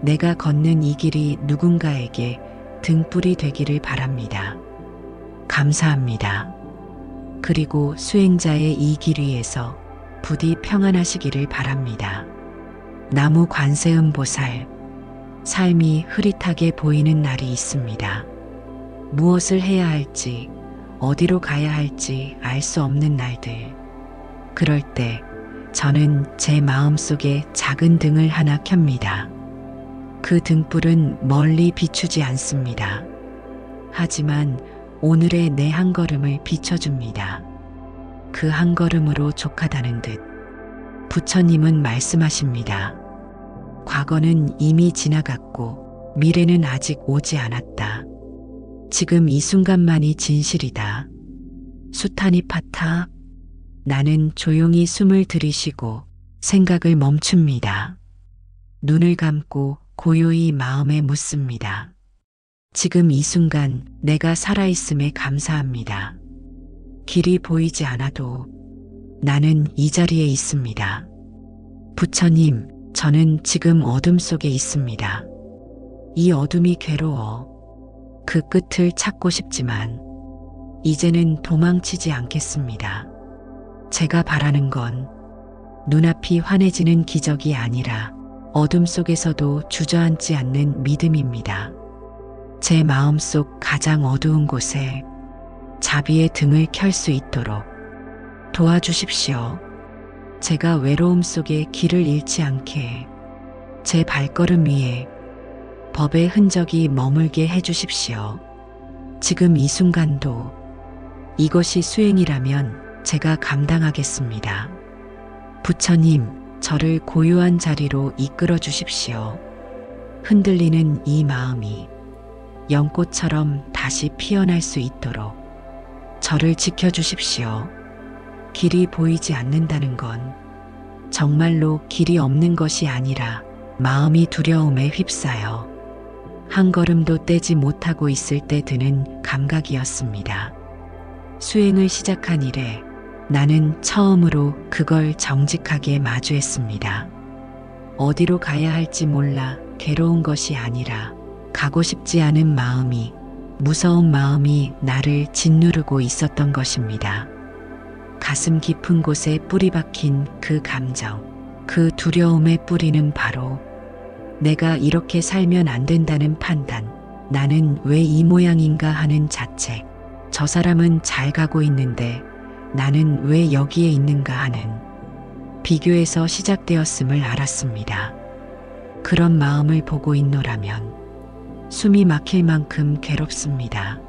내가 걷는 이 길이 누군가에게 등불이 되기를 바랍니다. 감사합니다. 그리고 수행자의 이 길 위에서 부디 평안하시기를 바랍니다. 나무 관세음보살, 삶이 흐릿하게 보이는 날이 있습니다. 무엇을 해야 할지, 어디로 가야 할지 알 수 없는 날들. 그럴 때 저는 제 마음속에 작은 등을 하나 켭니다. 그 등불은 멀리 비추지 않습니다. 하지만 오늘의 내 한 걸음을 비춰줍니다. 그 한 걸음으로 족하다는 듯 부처님은 말씀하십니다. 과거는 이미 지나갔고 미래는 아직 오지 않았다. 지금 이 순간만이 진실이다. 수타니파타. 나는 조용히 숨을 들이쉬고 생각을 멈춥니다. 눈을 감고 고요히 마음에 묻습니다. 지금 이 순간 내가 살아있음에 감사합니다. 길이 보이지 않아도 나는 이 자리에 있습니다. 부처님, 저는 지금 어둠 속에 있습니다. 이 어둠이 괴로워. 그 끝을 찾고 싶지만 이제는 도망치지 않겠습니다. 제가 바라는 건 눈앞이 환해지는 기적이 아니라 어둠 속에서도 주저앉지 않는 믿음입니다. 제 마음속 가장 어두운 곳에 자비의 등을 켤 수 있도록 도와주십시오. 제가 외로움 속에 길을 잃지 않게 제 발걸음 위에 법의 흔적이 머물게 해주십시오. 지금 이 순간도 이것이 수행이라면 제가 감당하겠습니다. 부처님, 저를 고요한 자리로 이끌어 주십시오. 흔들리는 이 마음이 연꽃처럼 다시 피어날 수 있도록 저를 지켜주십시오. 길이 보이지 않는다는 건 정말로 길이 없는 것이 아니라 마음이 두려움에 휩싸여 한 걸음도 떼지 못하고 있을 때 드는 감각이었습니다. 수행을 시작한 이래 나는 처음으로 그걸 정직하게 마주했습니다. 어디로 가야 할지 몰라 괴로운 것이 아니라 가고 싶지 않은 마음이, 무서운 마음이 나를 짓누르고 있었던 것입니다. 가슴 깊은 곳에 뿌리 박힌 그 감정, 그 두려움의 뿌리는 바로 내가 이렇게 살면 안 된다는 판단, 나는 왜 이 모양인가 하는 자책, 저 사람은 잘 가고 있는데 나는 왜 여기에 있는가 하는 비교에서 시작되었음을 알았습니다. 그런 마음을 보고 있노라면 숨이 막힐 만큼 괴롭습니다.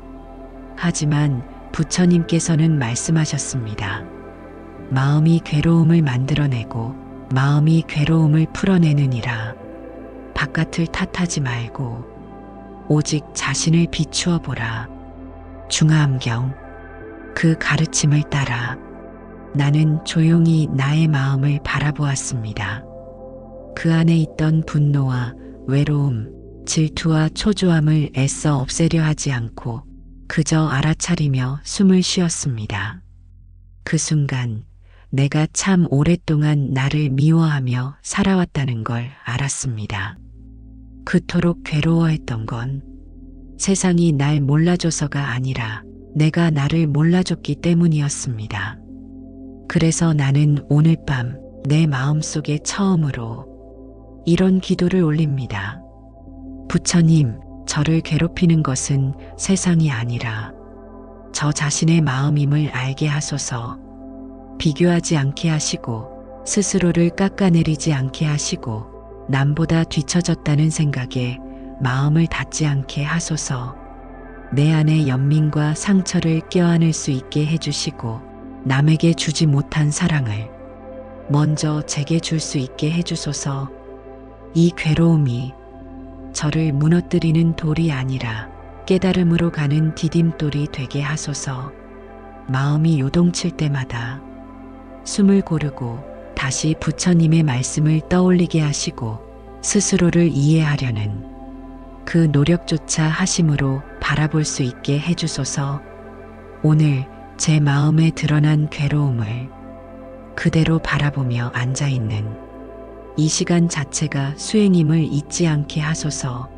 하지만 부처님께서는 말씀하셨습니다. 마음이 괴로움을 만들어내고 마음이 괴로움을 풀어내느니라. 바깥을 탓하지 말고 오직 자신을 비추어 보라. 중화암경. 그 가르침을 따라 나는 조용히 나의 마음을 바라보았습니다. 그 안에 있던 분노와 외로움, 질투와 초조함을 애써 없애려 하지 않고 그저 알아차리며 숨을 쉬었습니다. 그 순간 내가 참 오랫동안 나를 미워하며 살아왔다는 걸 알았습니다. 그토록 괴로워했던 건 세상이 날 몰라줘서가 아니라 내가 나를 몰라줬기 때문이었습니다. 그래서 나는 오늘 밤 내 마음속에 처음으로 이런 기도를 올립니다. 부처님, 저를 괴롭히는 것은 세상이 아니라 저 자신의 마음임을 알게 하소서. 비교하지 않게 하시고 스스로를 깎아내리지 않게 하시고 남보다 뒤처졌다는 생각에 마음을 닫지 않게 하소서. 내 안의 연민과 상처를 껴안을 수 있게 해주시고 남에게 주지 못한 사랑을 먼저 제게 줄 수 있게 해주소서. 이 괴로움이 저를 무너뜨리는 돌이 아니라 깨달음으로 가는 디딤돌이 되게 하소서. 마음이 요동칠 때마다 숨을 고르고 다시 부처님의 말씀을 떠올리게 하시고 스스로를 이해하려는 그 노력조차 하심으로 바라볼 수 있게 해주소서. 오늘 제 마음에 드러난 괴로움을 그대로 바라보며 앉아있는 이 시간 자체가 수행임을 잊지 않게 하소서.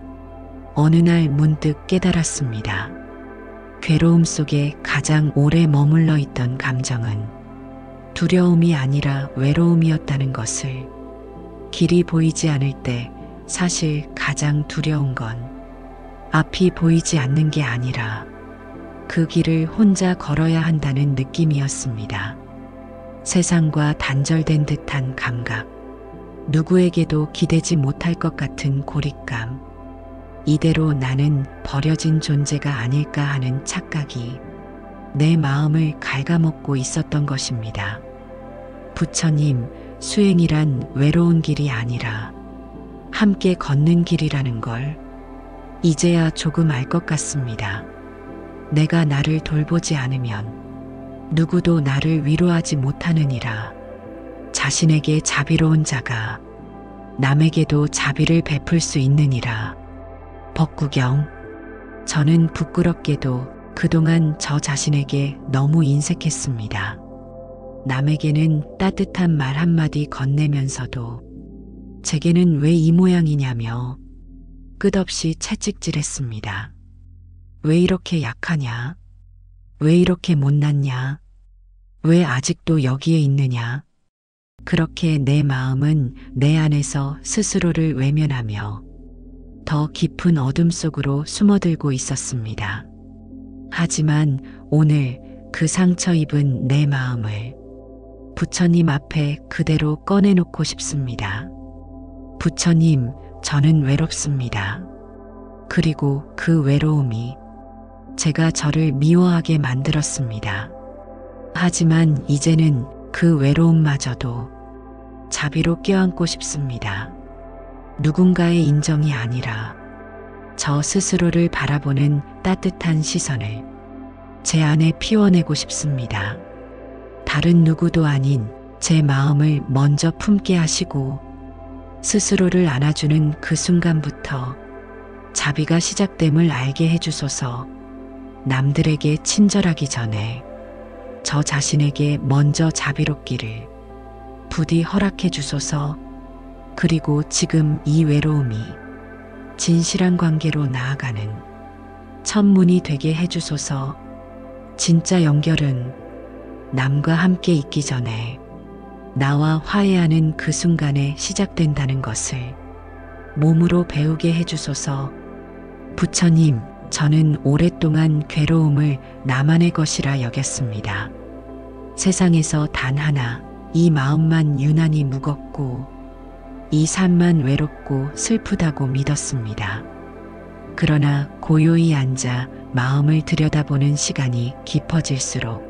어느 날 문득 깨달았습니다. 괴로움 속에 가장 오래 머물러 있던 감정은 두려움이 아니라 외로움이었다는 것을. 길이 보이지 않을 때 사실 가장 두려운 건 앞이 보이지 않는 게 아니라 그 길을 혼자 걸어야 한다는 느낌이었습니다. 세상과 단절된 듯한 감각, 누구에게도 기대지 못할 것 같은 고립감, 이대로 나는 버려진 존재가 아닐까 하는 착각이 내 마음을 갉아먹고 있었던 것입니다. 부처님, 수행이란 외로운 길이 아니라 함께 걷는 길이라는 걸 이제야 조금 알 것 같습니다. 내가 나를 돌보지 않으면 누구도 나를 위로하지 못하느니라. 자신에게 자비로운 자가 남에게도 자비를 베풀 수 있느니라. 법구경. 저는 부끄럽게도 그동안 저 자신에게 너무 인색했습니다. 남에게는 따뜻한 말 한마디 건네면서도 제게는 왜 이 모양이냐며 끝없이 채찍질했습니다. 왜 이렇게 약하냐? 왜 이렇게 못났냐? 왜 아직도 여기에 있느냐? 그렇게 내 마음은 내 안에서 스스로를 외면하며 더 깊은 어둠 속으로 숨어들고 있었습니다. 하지만 오늘 그 상처 입은 내 마음을 부처님 앞에 그대로 꺼내놓고 싶습니다. 부처님, 저는 외롭습니다. 그리고 그 외로움이 제가 저를 미워하게 만들었습니다. 하지만 이제는 그 외로움마저도 자비로 껴안고 싶습니다. 누군가의 인정이 아니라 저 스스로를 바라보는 따뜻한 시선을 제 안에 피워내고 싶습니다. 다른 누구도 아닌 제 마음을 먼저 품게 하시고 스스로를 안아주는 그 순간부터 자비가 시작됨을 알게 해주소서. 남들에게 친절하기 전에 저 자신에게 먼저 자비롭기를 부디 허락해 주소서. 그리고 지금 이 외로움이 진실한 관계로 나아가는 첫문이 되게 해주소서. 진짜 연결은 남과 함께 있기 전에 나와 화해하는 그 순간에 시작된다는 것을 몸으로 배우게 해주소서. 부처님, 저는 오랫동안 괴로움을 나만의 것이라 여겼습니다. 세상에서 단 하나 이 마음만 유난히 무겁고 이 삶만 외롭고 슬프다고 믿었습니다. 그러나 고요히 앉아 마음을 들여다보는 시간이 깊어질수록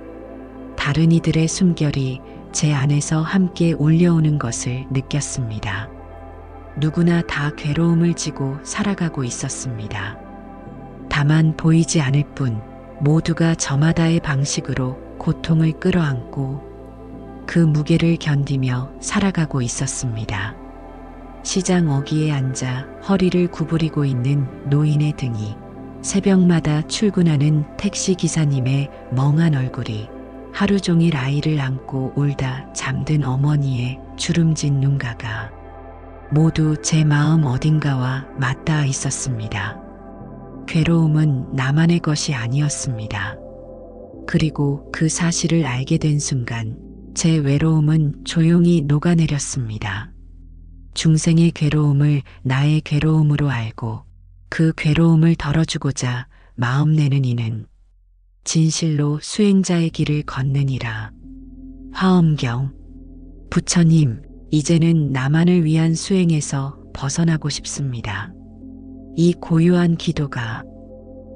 다른 이들의 숨결이 제 안에서 함께 울려오는 것을 느꼈습니다. 누구나 다 괴로움을 지고 살아가고 있었습니다. 다만 보이지 않을 뿐 모두가 저마다의 방식으로 고통을 끌어안고 그 무게를 견디며 살아가고 있었습니다. 시장 어귀에 앉아 허리를 구부리고 있는 노인의 등이, 새벽마다 출근하는 택시 기사님의 멍한 얼굴이, 하루 종일 아이를 안고 울다 잠든 어머니의 주름진 눈가가 모두 제 마음 어딘가와 맞닿아 있었습니다. 괴로움은 나만의 것이 아니었습니다. 그리고 그 사실을 알게 된 순간 제 외로움은 조용히 녹아내렸습니다. 중생의 괴로움을 나의 괴로움으로 알고 그 괴로움을 덜어주고자 마음 내는 이는 진실로 수행자의 길을 걷느니라. 화엄경. 부처님, 이제는 나만을 위한 수행에서 벗어나고 싶습니다. 이 고요한 기도가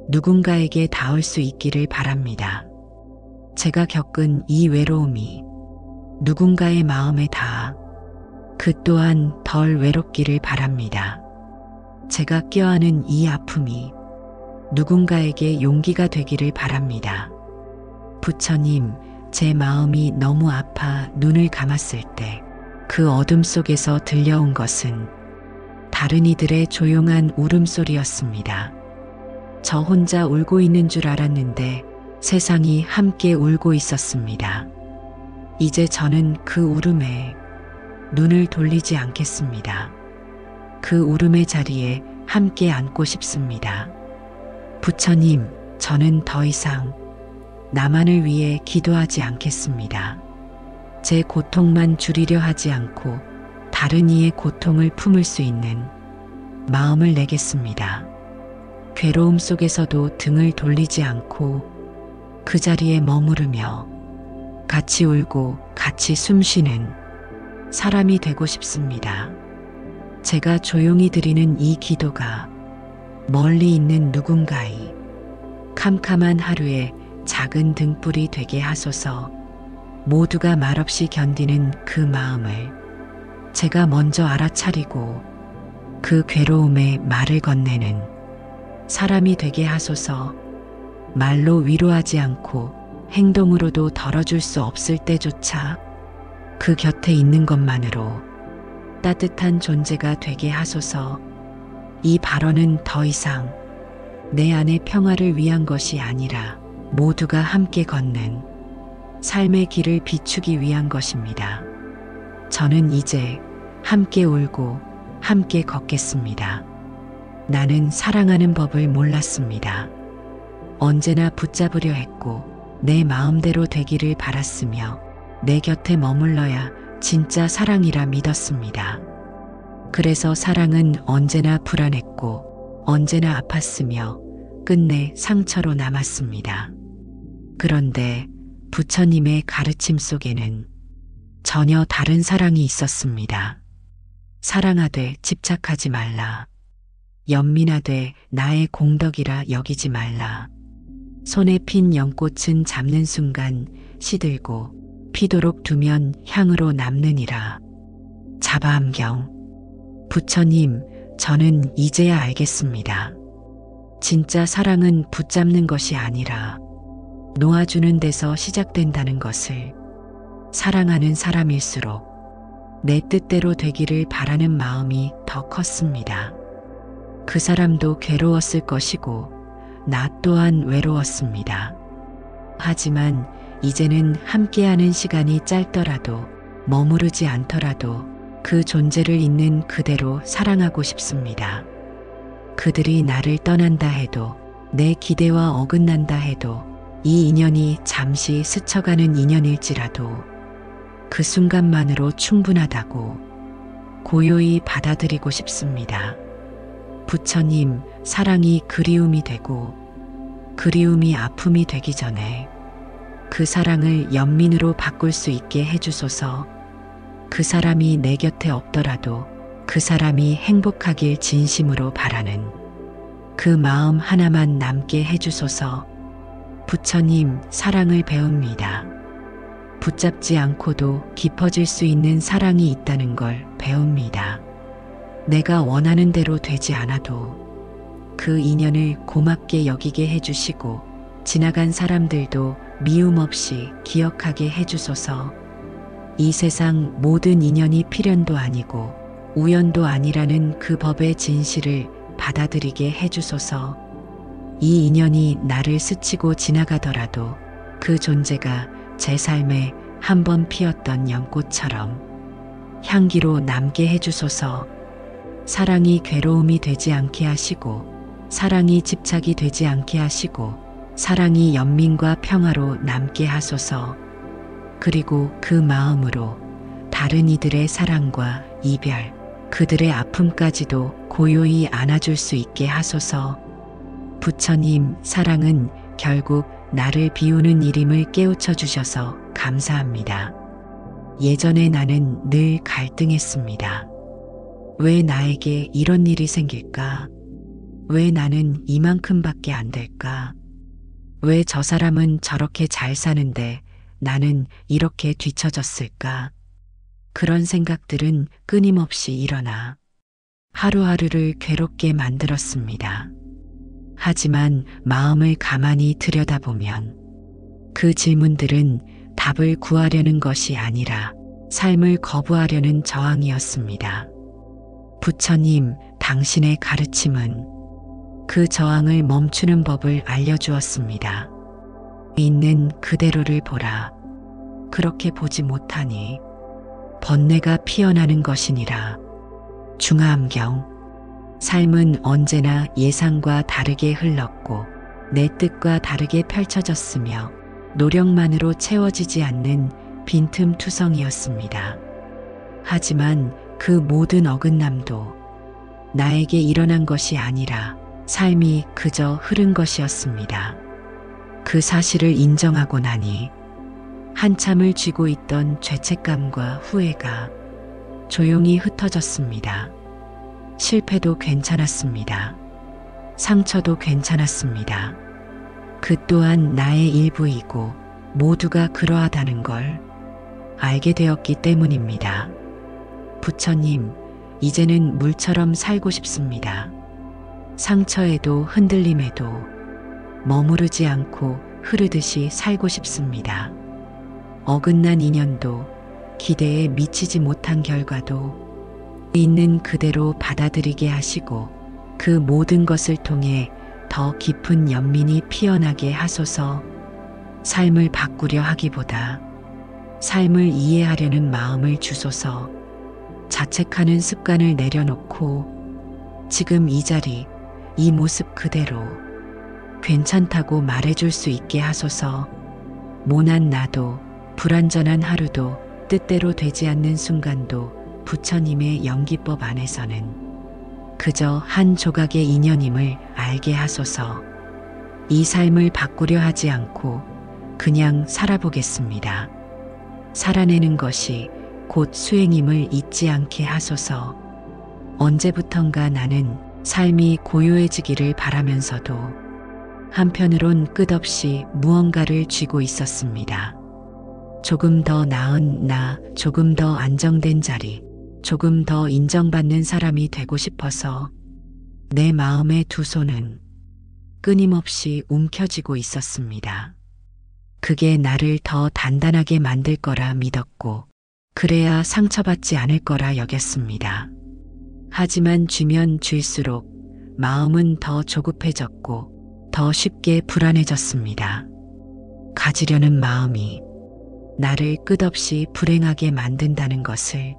누군가에게 닿을 수 있기를 바랍니다. 제가 겪은 이 외로움이 누군가의 마음에 닿아 그 또한 덜 외롭기를 바랍니다. 제가 껴안은 이 아픔이 누군가에게 용기가 되기를 바랍니다. 부처님, 제 마음이 너무 아파 눈을 감았을 때 그 어둠 속에서 들려온 것은 다른 이들의 조용한 울음소리였습니다. 저 혼자 울고 있는 줄 알았는데 세상이 함께 울고 있었습니다. 이제 저는 그 울음에 눈을 돌리지 않겠습니다. 그 울음의 자리에 함께 앉고 싶습니다. 부처님, 저는 더 이상 나만을 위해 기도하지 않겠습니다. 제 고통만 줄이려 하지 않고 다른 이의 고통을 품을 수 있는 마음을 내겠습니다. 괴로움 속에서도 등을 돌리지 않고 그 자리에 머무르며 같이 울고 같이 숨쉬는 사람이 되고 싶습니다. 제가 조용히 드리는 이 기도가 멀리 있는 누군가의 캄캄한 하루에 작은 등불이 되게 하소서. 모두가 말없이 견디는 그 마음을 제가 먼저 알아차리고 그 괴로움에 말을 건네는 사람이 되게 하소서. 말로 위로하지 않고 행동으로도 덜어줄 수 없을 때조차 그 곁에 있는 것만으로 따뜻한 존재가 되게 하소서. 이 발언은 더 이상 내 안의 평화를 위한 것이 아니라 모두가 함께 걷는 삶의 길을 비추기 위한 것입니다. 저는 이제 함께 울고 함께 걷겠습니다. 나는 사랑하는 법을 몰랐습니다. 언제나 붙잡으려 했고 내 마음대로 되기를 바랐으며 내 곁에 머물러야 진짜 사랑이라 믿었습니다. 그래서 사랑은 언제나 불안했고 언제나 아팠으며 끝내 상처로 남았습니다. 그런데 부처님의 가르침 속에는 전혀 다른 사랑이 있었습니다. 사랑하되 집착하지 말라. 연민하되 나의 공덕이라 여기지 말라. 손에 핀 연꽃은 잡는 순간 시들고 피도록 두면 향으로 남느니라. 자바암경. 부처님, 저는 이제야 알겠습니다. 진짜 사랑은 붙잡는 것이 아니라 놓아주는 데서 시작된다는 것을. 사랑하는 사람일수록 내 뜻대로 되기를 바라는 마음이 더 컸습니다. 그 사람도 괴로웠을 것이고 나 또한 외로웠습니다. 하지만 이제는 함께하는 시간이 짧더라도 머무르지 않더라도 그 존재를 있는 그대로 사랑하고 싶습니다. 그들이 나를 떠난다 해도 내 기대와 어긋난다 해도 이 인연이 잠시 스쳐가는 인연일지라도 그 순간만으로 충분하다고 고요히 받아들이고 싶습니다. 부처님, 사랑이 그리움이 되고 그리움이 아픔이 되기 전에 그 사랑을 연민으로 바꿀 수 있게 해주소서. 그 사람이 내 곁에 없더라도 그 사람이 행복하길 진심으로 바라는 그 마음 하나만 남게 해주소서. 부처님, 사랑을 배웁니다. 붙잡지 않고도 깊어질 수 있는 사랑이 있다는 걸 배웁니다. 내가 원하는 대로 되지 않아도 그 인연을 고맙게 여기게 해주시고 지나간 사람들도 미움 없이 기억하게 해주소서. 이 세상 모든 인연이 필연도 아니고 우연도 아니라는 그 법의 진실을 받아들이게 해주소서. 이 인연이 나를 스치고 지나가더라도 그 존재가 제 삶에 한 번 피었던 연꽃처럼 향기로 남게 해주소서. 사랑이 괴로움이 되지 않게 하시고, 사랑이 집착이 되지 않게 하시고, 사랑이 연민과 평화로 남게 하소서. 그리고 그 마음으로 다른 이들의 사랑과 이별, 그들의 아픔까지도 고요히 안아줄 수 있게 하소서. 부처님, 사랑은 결국 나를 비우는 일임을 깨우쳐 주셔서 감사합니다. 예전에 나는 늘 갈등했습니다. 왜 나에게 이런 일이 생길까? 왜 나는 이만큼밖에 안 될까? 왜 저 사람은 저렇게 잘 사는데 나는 이렇게 뒤처졌을까? 그런 생각들은 끊임없이 일어나 하루하루를 괴롭게 만들었습니다. 하지만 마음을 가만히 들여다보면 그 질문들은 답을 구하려는 것이 아니라 삶을 거부하려는 저항이었습니다. 부처님, 당신의 가르침은 그 저항을 멈추는 법을 알려주었습니다. 있는 그대로를 보라. 그렇게 보지 못하니 번뇌가 피어나는 것이니라. 중화암경. 삶은 언제나 예상과 다르게 흘렀고 내 뜻과 다르게 펼쳐졌으며 노력만으로 채워지지 않는 빈틈투성이었습니다. 하지만 그 모든 어긋남도 나에게 일어난 것이 아니라 삶이 그저 흐른 것이었습니다. 그 사실을 인정하고 나니 한참을 쥐고 있던 죄책감과 후회가 조용히 흩어졌습니다. 실패도 괜찮았습니다. 상처도 괜찮았습니다. 그 또한 나의 일부이고 모두가 그러하다는 걸 알게 되었기 때문입니다. 부처님, 이제는 물처럼 살고 싶습니다. 상처에도 흔들림에도 머무르지 않고 흐르듯이 살고 싶습니다. 어긋난 인연도 기대에 미치지 못한 결과도 있는 그대로 받아들이게 하시고 그 모든 것을 통해 더 깊은 연민이 피어나게 하소서. 삶을 바꾸려 하기보다 삶을 이해하려는 마음을 주소서. 자책하는 습관을 내려놓고 지금 이 자리, 이 모습 그대로 괜찮다고 말해줄 수 있게 하소서. 모난 나도, 불완전한 하루도, 뜻대로 되지 않는 순간도 부처님의 연기법 안에서는 그저 한 조각의 인연임을 알게 하소서. 이 삶을 바꾸려 하지 않고 그냥 살아보겠습니다. 살아내는 것이 곧 수행임을 잊지 않게 하소서. 언제부턴가 나는 삶이 고요해지기를 바라면서도 한편으론 끝없이 무언가를 쥐고 있었습니다. 조금 더 나은 나, 조금 더 안정된 자리, 조금 더 인정받는 사람이 되고 싶어서 내 마음의 두 손은 끊임없이 움켜쥐고 있었습니다. 그게 나를 더 단단하게 만들 거라 믿었고 그래야 상처받지 않을 거라 여겼습니다. 하지만 쥐면 쥘수록 마음은 더 조급해졌고 더 쉽게 불안해졌습니다. 가지려는 마음이 나를 끝없이 불행하게 만든다는 것을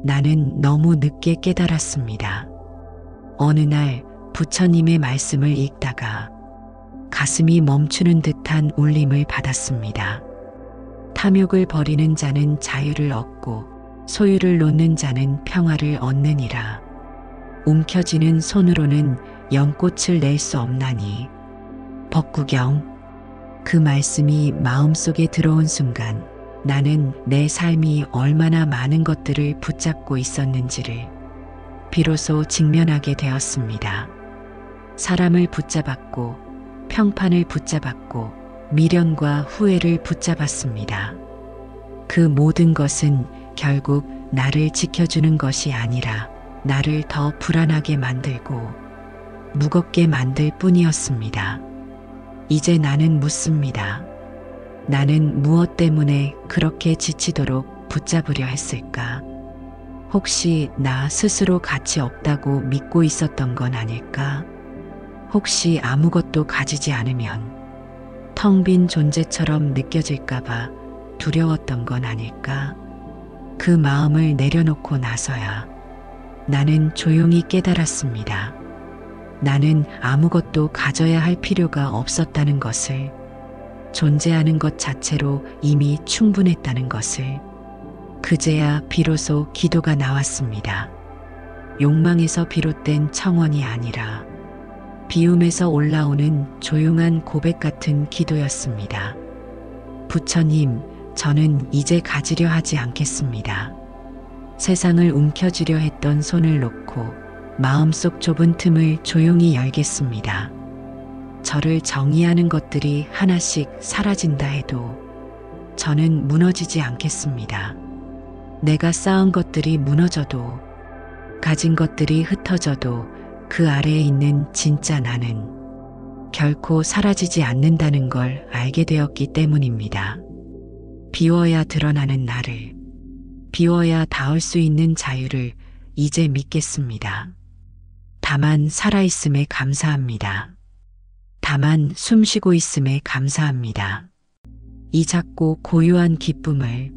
나는 너무 늦게 깨달았습니다. 어느 날 부처님의 말씀을 읽다가 가슴이 멈추는 듯한 울림을 받았습니다. 탐욕을 버리는 자는 자유를 얻고 소유를 놓는 자는 평화를 얻느니라. 움켜쥐는 손으로는 연꽃을 낼 수 없나니. 법구경. 그 말씀이 마음속에 들어온 순간 나는 내 삶이 얼마나 많은 것들을 붙잡고 있었는지를 비로소 직면하게 되었습니다. 사람을 붙잡았고 평판을 붙잡았고 미련과 후회를 붙잡았습니다. 그 모든 것은 결국 나를 지켜주는 것이 아니라 나를 더 불안하게 만들고 무겁게 만들 뿐이었습니다. 이제 나는 묻습니다. 나는 무엇 때문에 그렇게 지치도록 붙잡으려 했을까? 혹시 나 스스로 가치 없다고 믿고 있었던 건 아닐까? 혹시 아무것도 가지지 않으면 텅 빈 존재처럼 느껴질까봐 두려웠던 건 아닐까? 그 마음을 내려놓고 나서야 나는 조용히 깨달았습니다. 나는 아무것도 가져야 할 필요가 없었다는 것을, 존재하는 것 자체로 이미 충분했다는 것을. 그제야 비로소 기도가 나왔습니다. 욕망에서 비롯된 청원이 아니라 비움에서 올라오는 조용한 고백 같은 기도였습니다. 부처님, 저는 이제 가지려 하지 않겠습니다. 세상을 움켜쥐려 했던 손을 놓고 마음속 좁은 틈을 조용히 열겠습니다. 저를 정의하는 것들이 하나씩 사라진다 해도 저는 무너지지 않겠습니다. 내가 쌓은 것들이 무너져도, 가진 것들이 흩어져도 그 아래에 있는 진짜 나는 결코 사라지지 않는다는 걸 알게 되었기 때문입니다. 비워야 드러나는 나를, 비워야 닿을 수 있는 자유를 이제 믿겠습니다. 다만 살아있음에 감사합니다. 다만 숨쉬고 있음에 감사합니다. 이 작고 고요한 기쁨을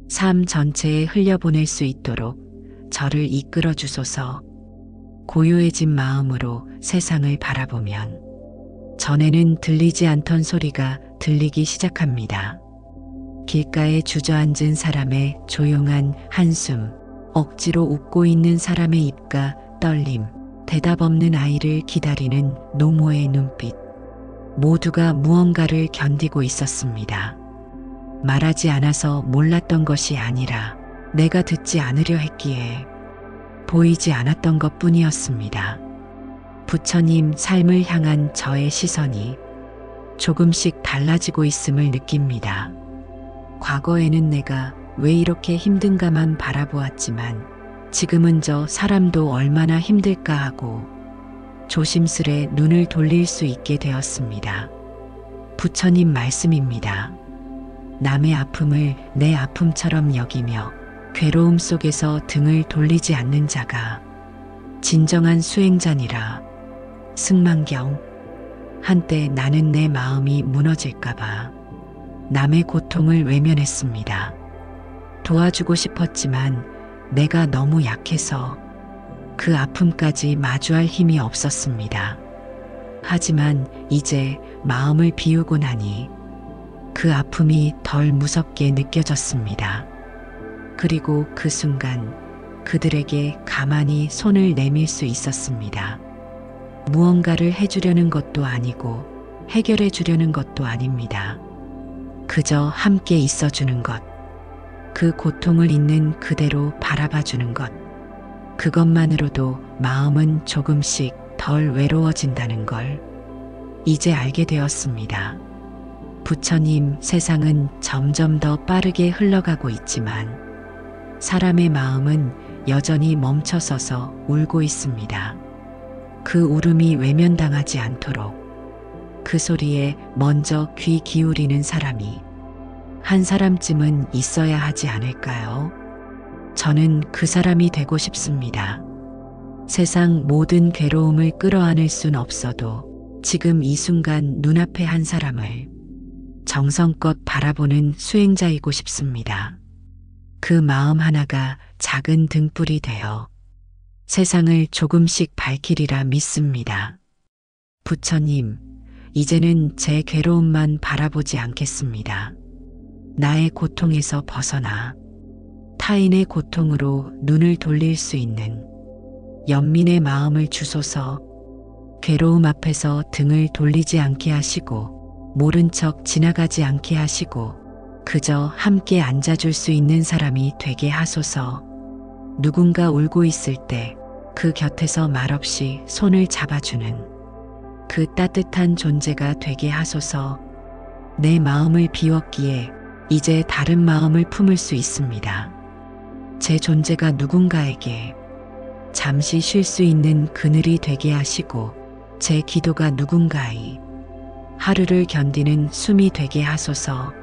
삶 전체에 흘려보낼 수 있도록 저를 이끌어 주소서. 고요해진 마음으로 세상을 바라보면 전에는 들리지 않던 소리가 들리기 시작합니다. 길가에 주저앉은 사람의 조용한 한숨, 억지로 웃고 있는 사람의 입가 떨림, 대답 없는 아이를 기다리는 노모의 눈빛. 모두가 무언가를 견디고 있었습니다. 말하지 않아서 몰랐던 것이 아니라 내가 듣지 않으려 했기에 보이지 않았던 것 뿐이었습니다. 부처님 삶을 향한 저의 시선이 조금씩 달라지고 있음을 느낍니다. 과거에는 내가 왜 이렇게 힘든가만 바라보았지만 지금은 저 사람도 얼마나 힘들까 하고 조심스레 눈을 돌릴 수 있게 되었습니다. 부처님 말씀입니다. 남의 아픔을 내 아픔처럼 여기며 괴로움 속에서 등을 돌리지 않는 자가 진정한 수행자니라. 승만경. 한때 나는 내 마음이 무너질까봐 남의 고통을 외면했습니다. 도와주고 싶었지만 내가 너무 약해서 그 아픔까지 마주할 힘이 없었습니다. 하지만 이제 마음을 비우고 나니 그 아픔이 덜 무섭게 느껴졌습니다. 그리고 그 순간 그들에게 가만히 손을 내밀 수 있었습니다. 무언가를 해주려는 것도 아니고 해결해 주려는 것도 아닙니다. 그저 함께 있어주는 것, 그 고통을 있는 그대로 바라봐 주는 것, 그것만으로도 마음은 조금씩 덜 외로워진다는 걸 이제 알게 되었습니다. 부처님, 세상은 점점 더 빠르게 흘러가고 있지만 사람의 마음은 여전히 멈춰서서 울고 있습니다. 그 울음이 외면당하지 않도록 그 소리에 먼저 귀 기울이는 사람이 한 사람쯤은 있어야 하지 않을까요? 저는 그 사람이 되고 싶습니다. 세상 모든 괴로움을 끌어안을 순 없어도 지금 이 순간 눈앞에 한 사람을 정성껏 바라보는 수행자이고 싶습니다. 그 마음 하나가 작은 등불이 되어 세상을 조금씩 밝히리라 믿습니다. 부처님, 이제는 제 괴로움만 바라보지 않겠습니다. 나의 고통에서 벗어나 타인의 고통으로 눈을 돌릴 수 있는 연민의 마음을 주소서. 괴로움 앞에서 등을 돌리지 않게 하시고 모른 척 지나가지 않게 하시고 그저 함께 앉아줄 수 있는 사람이 되게 하소서. 누군가 울고 있을 때 그 곁에서 말없이 손을 잡아주는 그 따뜻한 존재가 되게 하소서. 내 마음을 비웠기에 이제 다른 마음을 품을 수 있습니다. 제 존재가 누군가에게 잠시 쉴 수 있는 그늘이 되게 하시고 제 기도가 누군가의 하루를 견디는 숨이 되게 하소서.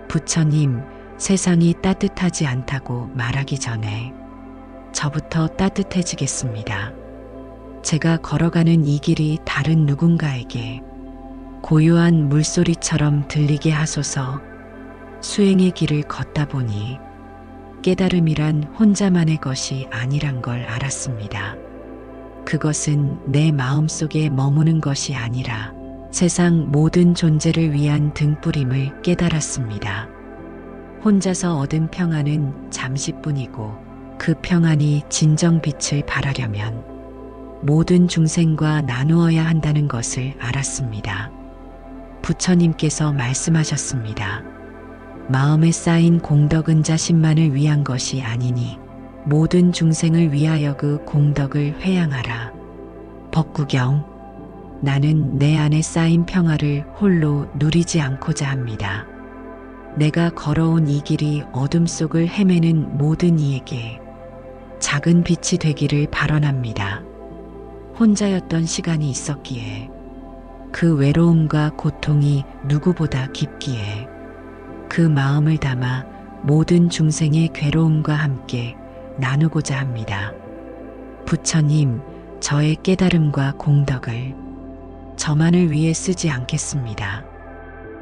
부처님, 세상이 따뜻하지 않다고 말하기 전에 저부터 따뜻해지겠습니다. 제가 걸어가는 이 길이 다른 누군가에게 고요한 물소리처럼 들리게 하소서. 수행의 길을 걷다 보니 깨달음이란 혼자만의 것이 아니란 걸 알았습니다. 그것은 내 마음속에 머무는 것이 아니라 세상 모든 존재를 위한 등불임을 깨달았습니다. 혼자서 얻은 평안은 잠시뿐이고 그 평안이 진정 빛을 발하려면 모든 중생과 나누어야 한다는 것을 알았습니다. 부처님께서 말씀하셨습니다. 마음에 쌓인 공덕은 자신만을 위한 것이 아니니 모든 중생을 위하여 그 공덕을 회양하라. 법구경. 나는 내 안에 쌓인 평화를 홀로 누리지 않고자 합니다. 내가 걸어온 이 길이 어둠 속을 헤매는 모든 이에게 작은 빛이 되기를 발언합니다. 혼자였던 시간이 있었기에 그 외로움과 고통이 누구보다 깊기에 그 마음을 담아 모든 중생의 괴로움과 함께 나누고자 합니다. 부처님, 저의 깨달음과 공덕을 저만을 위해 쓰지 않겠습니다.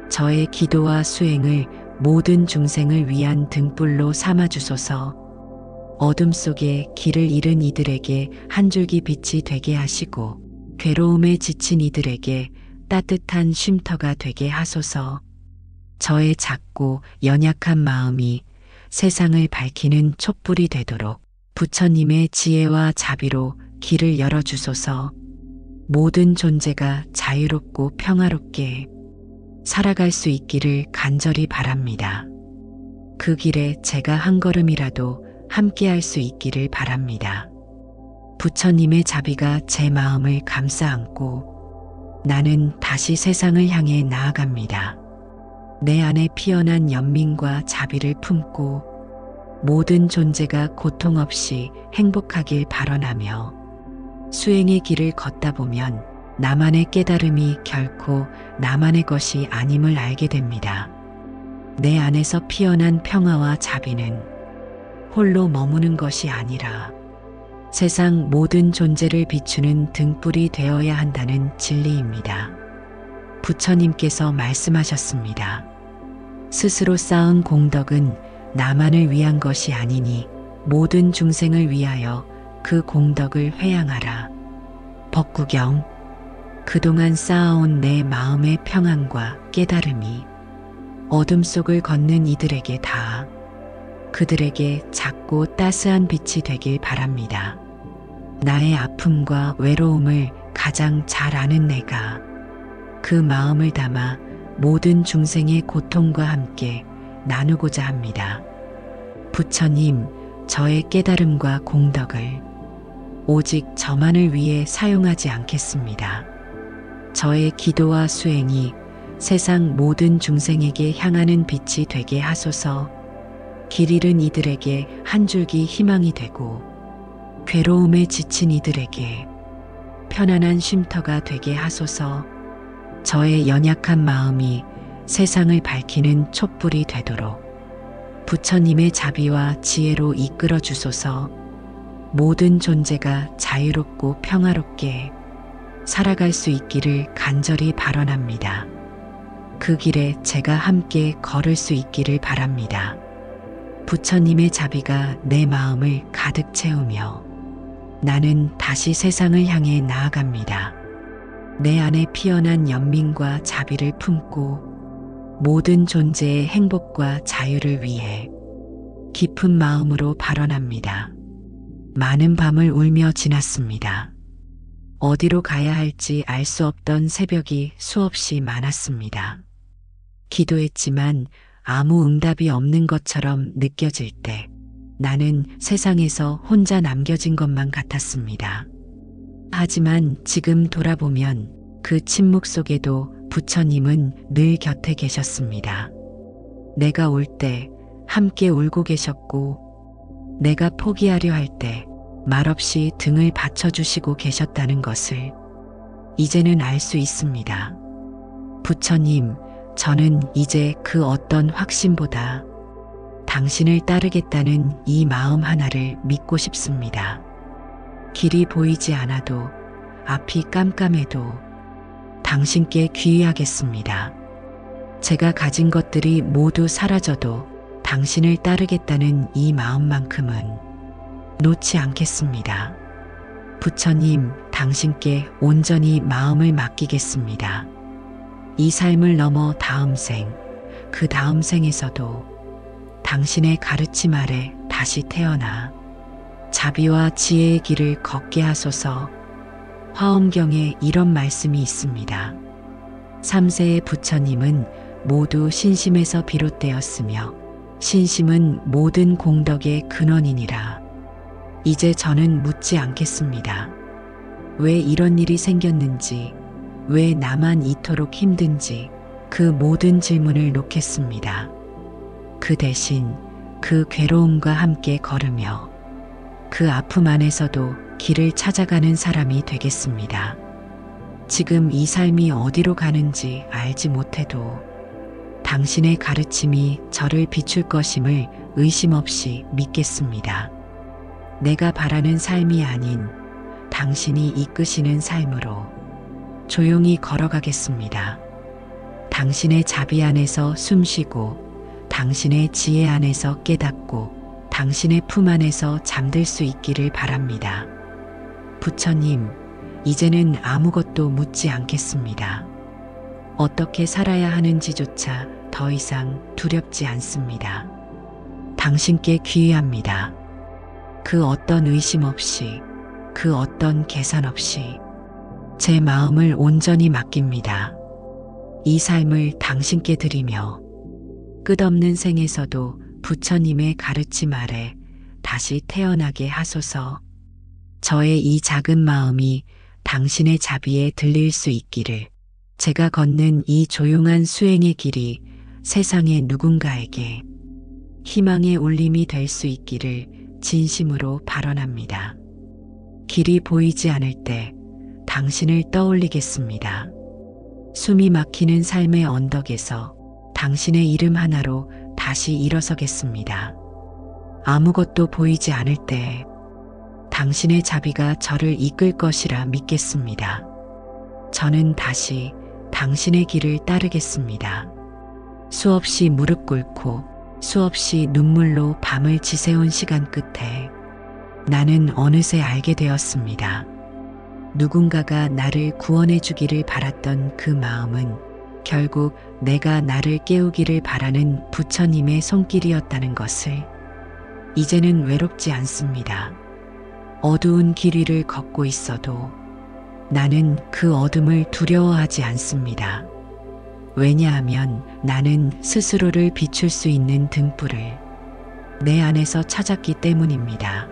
저의 기도와 수행을 모든 중생을 위한 등불로 삼아주소서. 어둠 속에 길을 잃은 이들에게 한 줄기 빛이 되게 하시고 괴로움에 지친 이들에게 따뜻한 쉼터가 되게 하소서. 저의 작고 연약한 마음이 세상을 밝히는 촛불이 되도록 부처님의 지혜와 자비로 길을 열어주소서. 모든 존재가 자유롭고 평화롭게 살아갈 수 있기를 간절히 바랍니다. 그 길에 제가 한 걸음이라도 함께할 수 있기를 바랍니다. 부처님의 자비가 제 마음을 감싸 안고 나는 다시 세상을 향해 나아갑니다. 내 안에 피어난 연민과 자비를 품고 모든 존재가 고통 없이 행복하길 발언하며 수행의 길을 걷다 보면 나만의 깨달음이 결코 나만의 것이 아님을 알게 됩니다. 내 안에서 피어난 평화와 자비는 홀로 머무는 것이 아니라 세상 모든 존재를 비추는 등불이 되어야 한다는 진리입니다. 부처님께서 말씀하셨습니다. 스스로 쌓은 공덕은 나만을 위한 것이 아니니 모든 중생을 위하여 그 공덕을 회양하라. 법구경. 그동안 쌓아온 내 마음의 평안과 깨달음이 어둠 속을 걷는 이들에게 닿아 그들에게 작고 따스한 빛이 되길 바랍니다. 나의 아픔과 외로움을 가장 잘 아는 내가 그 마음을 담아 모든 중생의 고통과 함께 나누고자 합니다. 부처님, 저의 깨달음과 공덕을 오직 저만을 위해 사용하지 않겠습니다. 저의 기도와 수행이 세상 모든 중생에게 향하는 빛이 되게 하소서. 길 잃은 이들에게 한 줄기 희망이 되고 괴로움에 지친 이들에게 편안한 쉼터가 되게 하소서. 저의 연약한 마음이 세상을 밝히는 촛불이 되도록 부처님의 자비와 지혜로 이끌어 주소서. 모든 존재가 자유롭고 평화롭게 살아갈 수 있기를 간절히 발언합니다. 그 길에 제가 함께 걸을 수 있기를 바랍니다. 부처님의 자비가 내 마음을 가득 채우며 나는 다시 세상을 향해 나아갑니다. 내 안에 피어난 연민과 자비를 품고 모든 존재의 행복과 자유를 위해 깊은 마음으로 발언합니다. 많은 밤을 울며 지났습니다. 어디로 가야 할지 알 수 없던 새벽이 수없이 많았습니다. 기도했지만 아무 응답이 없는 것처럼 느껴질 때 나는 세상에서 혼자 남겨진 것만 같았습니다. 하지만 지금 돌아보면 그 침묵 속에도 부처님은 늘 곁에 계셨습니다. 내가 울 때 함께 울고 계셨고 내가 포기하려 할 때 말없이 등을 받쳐주시고 계셨다는 것을 이제는 알 수 있습니다. 부처님, 저는 이제 그 어떤 확신보다 당신을 따르겠다는 이 마음 하나를 믿고 싶습니다. 길이 보이지 않아도, 앞이 깜깜해도 당신께 귀의하겠습니다. 제가 가진 것들이 모두 사라져도 당신을 따르겠다는 이 마음만큼은 놓지 않겠습니다. 부처님, 당신께 온전히 마음을 맡기겠습니다. 이 삶을 넘어 다음 생, 그 다음 생에서도 당신의 가르침 아래 다시 태어나 자비와 지혜의 길을 걷게 하소서. 화엄경에 이런 말씀이 있습니다. 3세의 부처님은 모두 신심에서 비롯되었으며 신심은 모든 공덕의 근원이니라. 이제 저는 묻지 않겠습니다. 왜 이런 일이 생겼는지, 왜 나만 이토록 힘든지 그 모든 질문을 놓겠습니다. 그 대신 그 괴로움과 함께 걸으며 그 아픔 안에서도 길을 찾아가는 사람이 되겠습니다. 지금 이 삶이 어디로 가는지 알지 못해도 당신의 가르침이 저를 비출 것임을 의심 없이 믿겠습니다. 내가 바라는 삶이 아닌 당신이 이끄시는 삶으로 조용히 걸어가겠습니다. 당신의 자비 안에서 숨쉬고 당신의 지혜 안에서 깨닫고 당신의 품 안에서 잠들 수 있기를 바랍니다. 부처님, 이제는 아무것도 묻지 않겠습니다. 어떻게 살아야 하는지조차 더 이상 두렵지 않습니다. 당신께 귀의합니다. 그 어떤 의심 없이, 그 어떤 계산 없이 제 마음을 온전히 맡깁니다. 이 삶을 당신께 드리며 끝없는 생에서도 부처님의 가르침 아래 다시 태어나게 하소서. 저의 이 작은 마음이 당신의 자비에 들릴 수 있기를, 제가 걷는 이 조용한 수행의 길이 세상의 누군가에게 희망의 울림이 될 수 있기를 진심으로 발언합니다. 길이 보이지 않을 때 당신을 떠올리겠습니다. 숨이 막히는 삶의 언덕에서 당신의 이름 하나로 다시 일어서겠습니다. 아무것도 보이지 않을 때 당신의 자비가 저를 이끌 것이라 믿겠습니다. 저는 다시 당신의 길을 따르겠습니다. 수없이 무릎 꿇고 수없이 눈물로 밤을 지새운 시간 끝에 나는 어느새 알게 되었습니다. 누군가가 나를 구원해 주기를 바랐던 그 마음은 결국 내가 나를 깨우기를 바라는 부처님의 손길이었다는 것을. 이제는 외롭지 않습니다. 어두운 길 위를 걷고 있어도 나는 그 어둠을 두려워하지 않습니다. 왜냐하면 나는 스스로를 비출 수 있는 등불을 내 안에서 찾았기 때문입니다.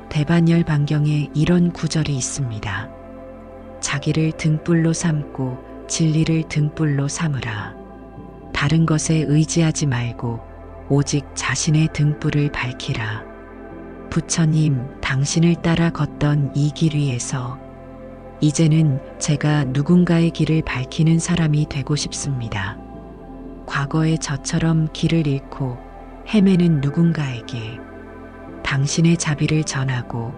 대반열 반경에 이런 구절이 있습니다. 자기를 등불로 삼고 진리를 등불로 삼으라. 다른 것에 의지하지 말고 오직 자신의 등불을 밝히라. 부처님, 당신을 따라 걷던 이 길 위에서 이제는 제가 누군가의 길을 밝히는 사람이 되고 싶습니다. 과거의 저처럼 길을 잃고 헤매는 누군가에게 당신의 자비를 전하고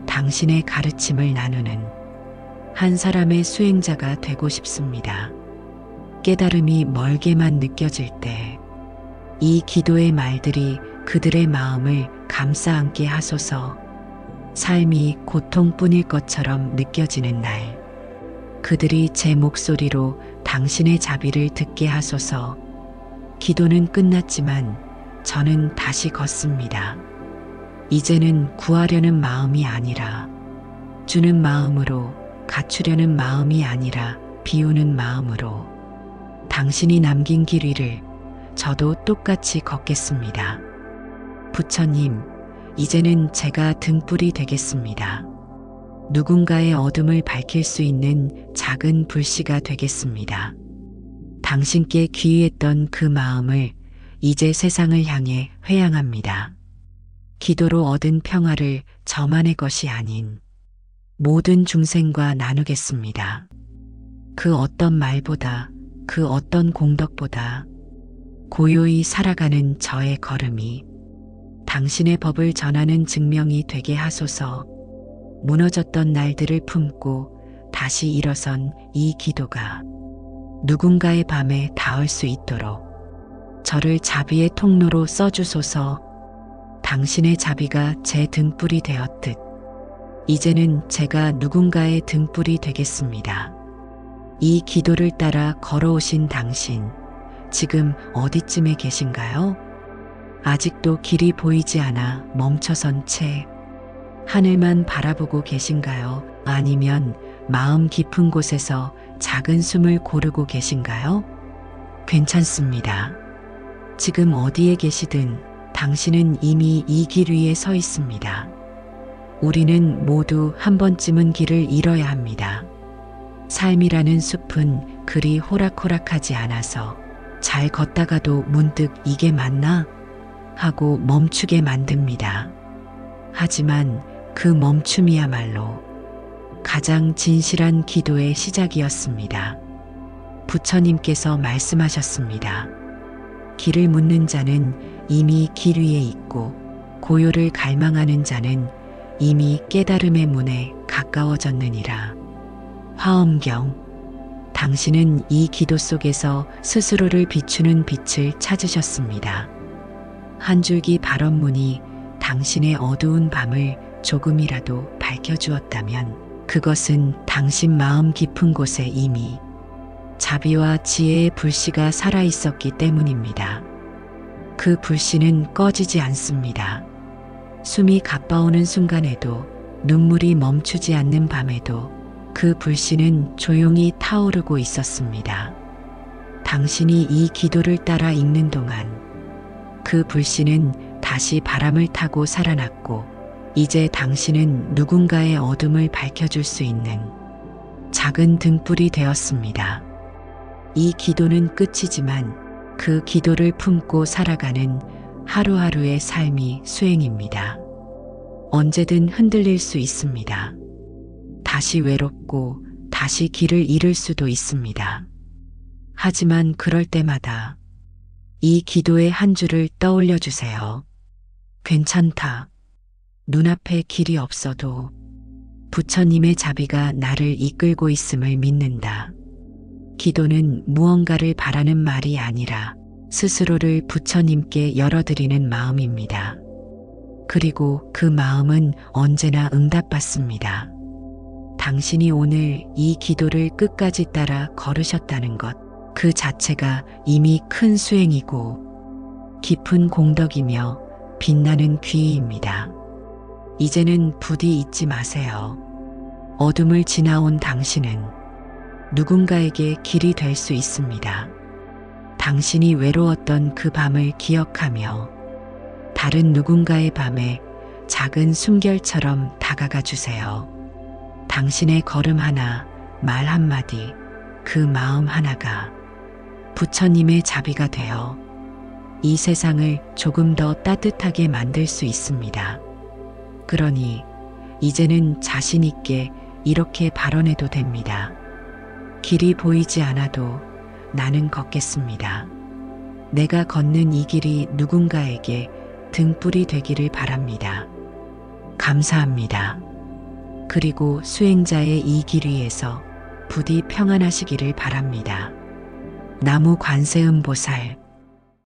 당신의 가르침을 나누는 한 사람의 수행자가 되고 싶습니다. 깨달음이 멀게만 느껴질 때 이 기도의 말들이 그들의 마음을 감싸 안게 하소서. 삶이 고통뿐일 것처럼 느껴지는 날, 그들이 제 목소리로 당신의 자비를 듣게 하소서. 기도는 끝났지만 저는 다시 걷습니다. 이제는 구하려는 마음이 아니라 주는 마음으로, 갖추려는 마음이 아니라 비우는 마음으로 당신이 남긴 길 위를 저도 똑같이 걷겠습니다. 부처님, 이제는 제가 등불이 되겠습니다. 누군가의 어둠을 밝힐 수 있는 작은 불씨가 되겠습니다. 당신께 귀의했던 그 마음을 이제 세상을 향해 회양합니다. 기도로 얻은 평화를 저만의 것이 아닌 모든 중생과 나누겠습니다. 그 어떤 말보다 그 어떤 공덕보다 고요히 살아가는 저의 걸음이 당신의 법을 전하는 증명이 되게 하소서. 무너졌던 날들을 품고 다시 일어선 이 기도가 누군가의 밤에 닿을 수 있도록 저를 자비의 통로로 써주소서. 당신의 자비가 제 등불이 되었듯 이제는 제가 누군가의 등불이 되겠습니다. 이 기도를 따라 걸어오신 당신, 지금 어디쯤에 계신가요? 아직도 길이 보이지 않아 멈춰선 채 하늘만 바라보고 계신가요? 아니면 마음 깊은 곳에서 작은 숨을 고르고 계신가요? 괜찮습니다. 지금 어디에 계시든 당신은 이미 이 길 위에 서 있습니다. 우리는 모두 한 번쯤은 길을 잃어야 합니다. 삶이라는 숲은 그리 호락호락하지 않아서 잘 걷다가도 문득 이게 맞나? 하고 멈추게 만듭니다. 하지만 그 멈춤이야말로 가장 진실한 기도의 시작이었습니다. 부처님께서 말씀하셨습니다. 길을 묻는 자는 이미 길 위에 있고 고요를 갈망하는 자는 이미 깨달음의 문에 가까워졌느니라. 화엄경. 당신은 이 기도 속에서 스스로를 비추는 빛을 찾으셨습니다. 한 줄기 발언문이 당신의 어두운 밤을 조금이라도 밝혀주었다면 그것은 당신 마음 깊은 곳에 이미 자비와 지혜의 불씨가 살아있었기 때문입니다. 그 불씨는 꺼지지 않습니다. 숨이 가빠오는 순간에도 눈물이 멈추지 않는 밤에도 그 불씨는 조용히 타오르고 있었습니다. 당신이 이 기도를 따라 읽는 동안 그 불씨는 다시 바람을 타고 살아났고 이제 당신은 누군가의 어둠을 밝혀줄 수 있는 작은 등불이 되었습니다. 이 기도는 끝이지만 그 기도를 품고 살아가는 하루하루의 삶이 수행입니다. 언제든 흔들릴 수 있습니다. 다시 외롭고 다시 길을 잃을 수도 있습니다. 하지만 그럴 때마다 이 기도의 한 줄을 떠올려 주세요. 괜찮다. 눈앞에 길이 없어도 부처님의 자비가 나를 이끌고 있음을 믿는다. 기도는 무언가를 바라는 말이 아니라 스스로를 부처님께 열어드리는 마음입니다. 그리고 그 마음은 언제나 응답받습니다. 당신이 오늘 이 기도를 끝까지 따라 걸으셨다는 것, 그 자체가 이미 큰 수행이고 깊은 공덕이며 빛나는 귀의입니다. 이제는 부디 잊지 마세요. 어둠을 지나온 당신은 누군가에게 길이 될 수 있습니다. 당신이 외로웠던 그 밤을 기억하며 다른 누군가의 밤에 작은 숨결처럼 다가가 주세요. 당신의 걸음 하나, 말 한마디, 그 마음 하나가 부처님의 자비가 되어 이 세상을 조금 더 따뜻하게 만들 수 있습니다. 그러니 이제는 자신 있게 이렇게 발언해도 됩니다. 길이 보이지 않아도 나는 걷겠습니다. 내가 걷는 이 길이 누군가에게 등불이 되기를 바랍니다. 감사합니다. 그리고 수행자의 이 길 위에서 부디 평안하시기를 바랍니다. 나무 관세음보살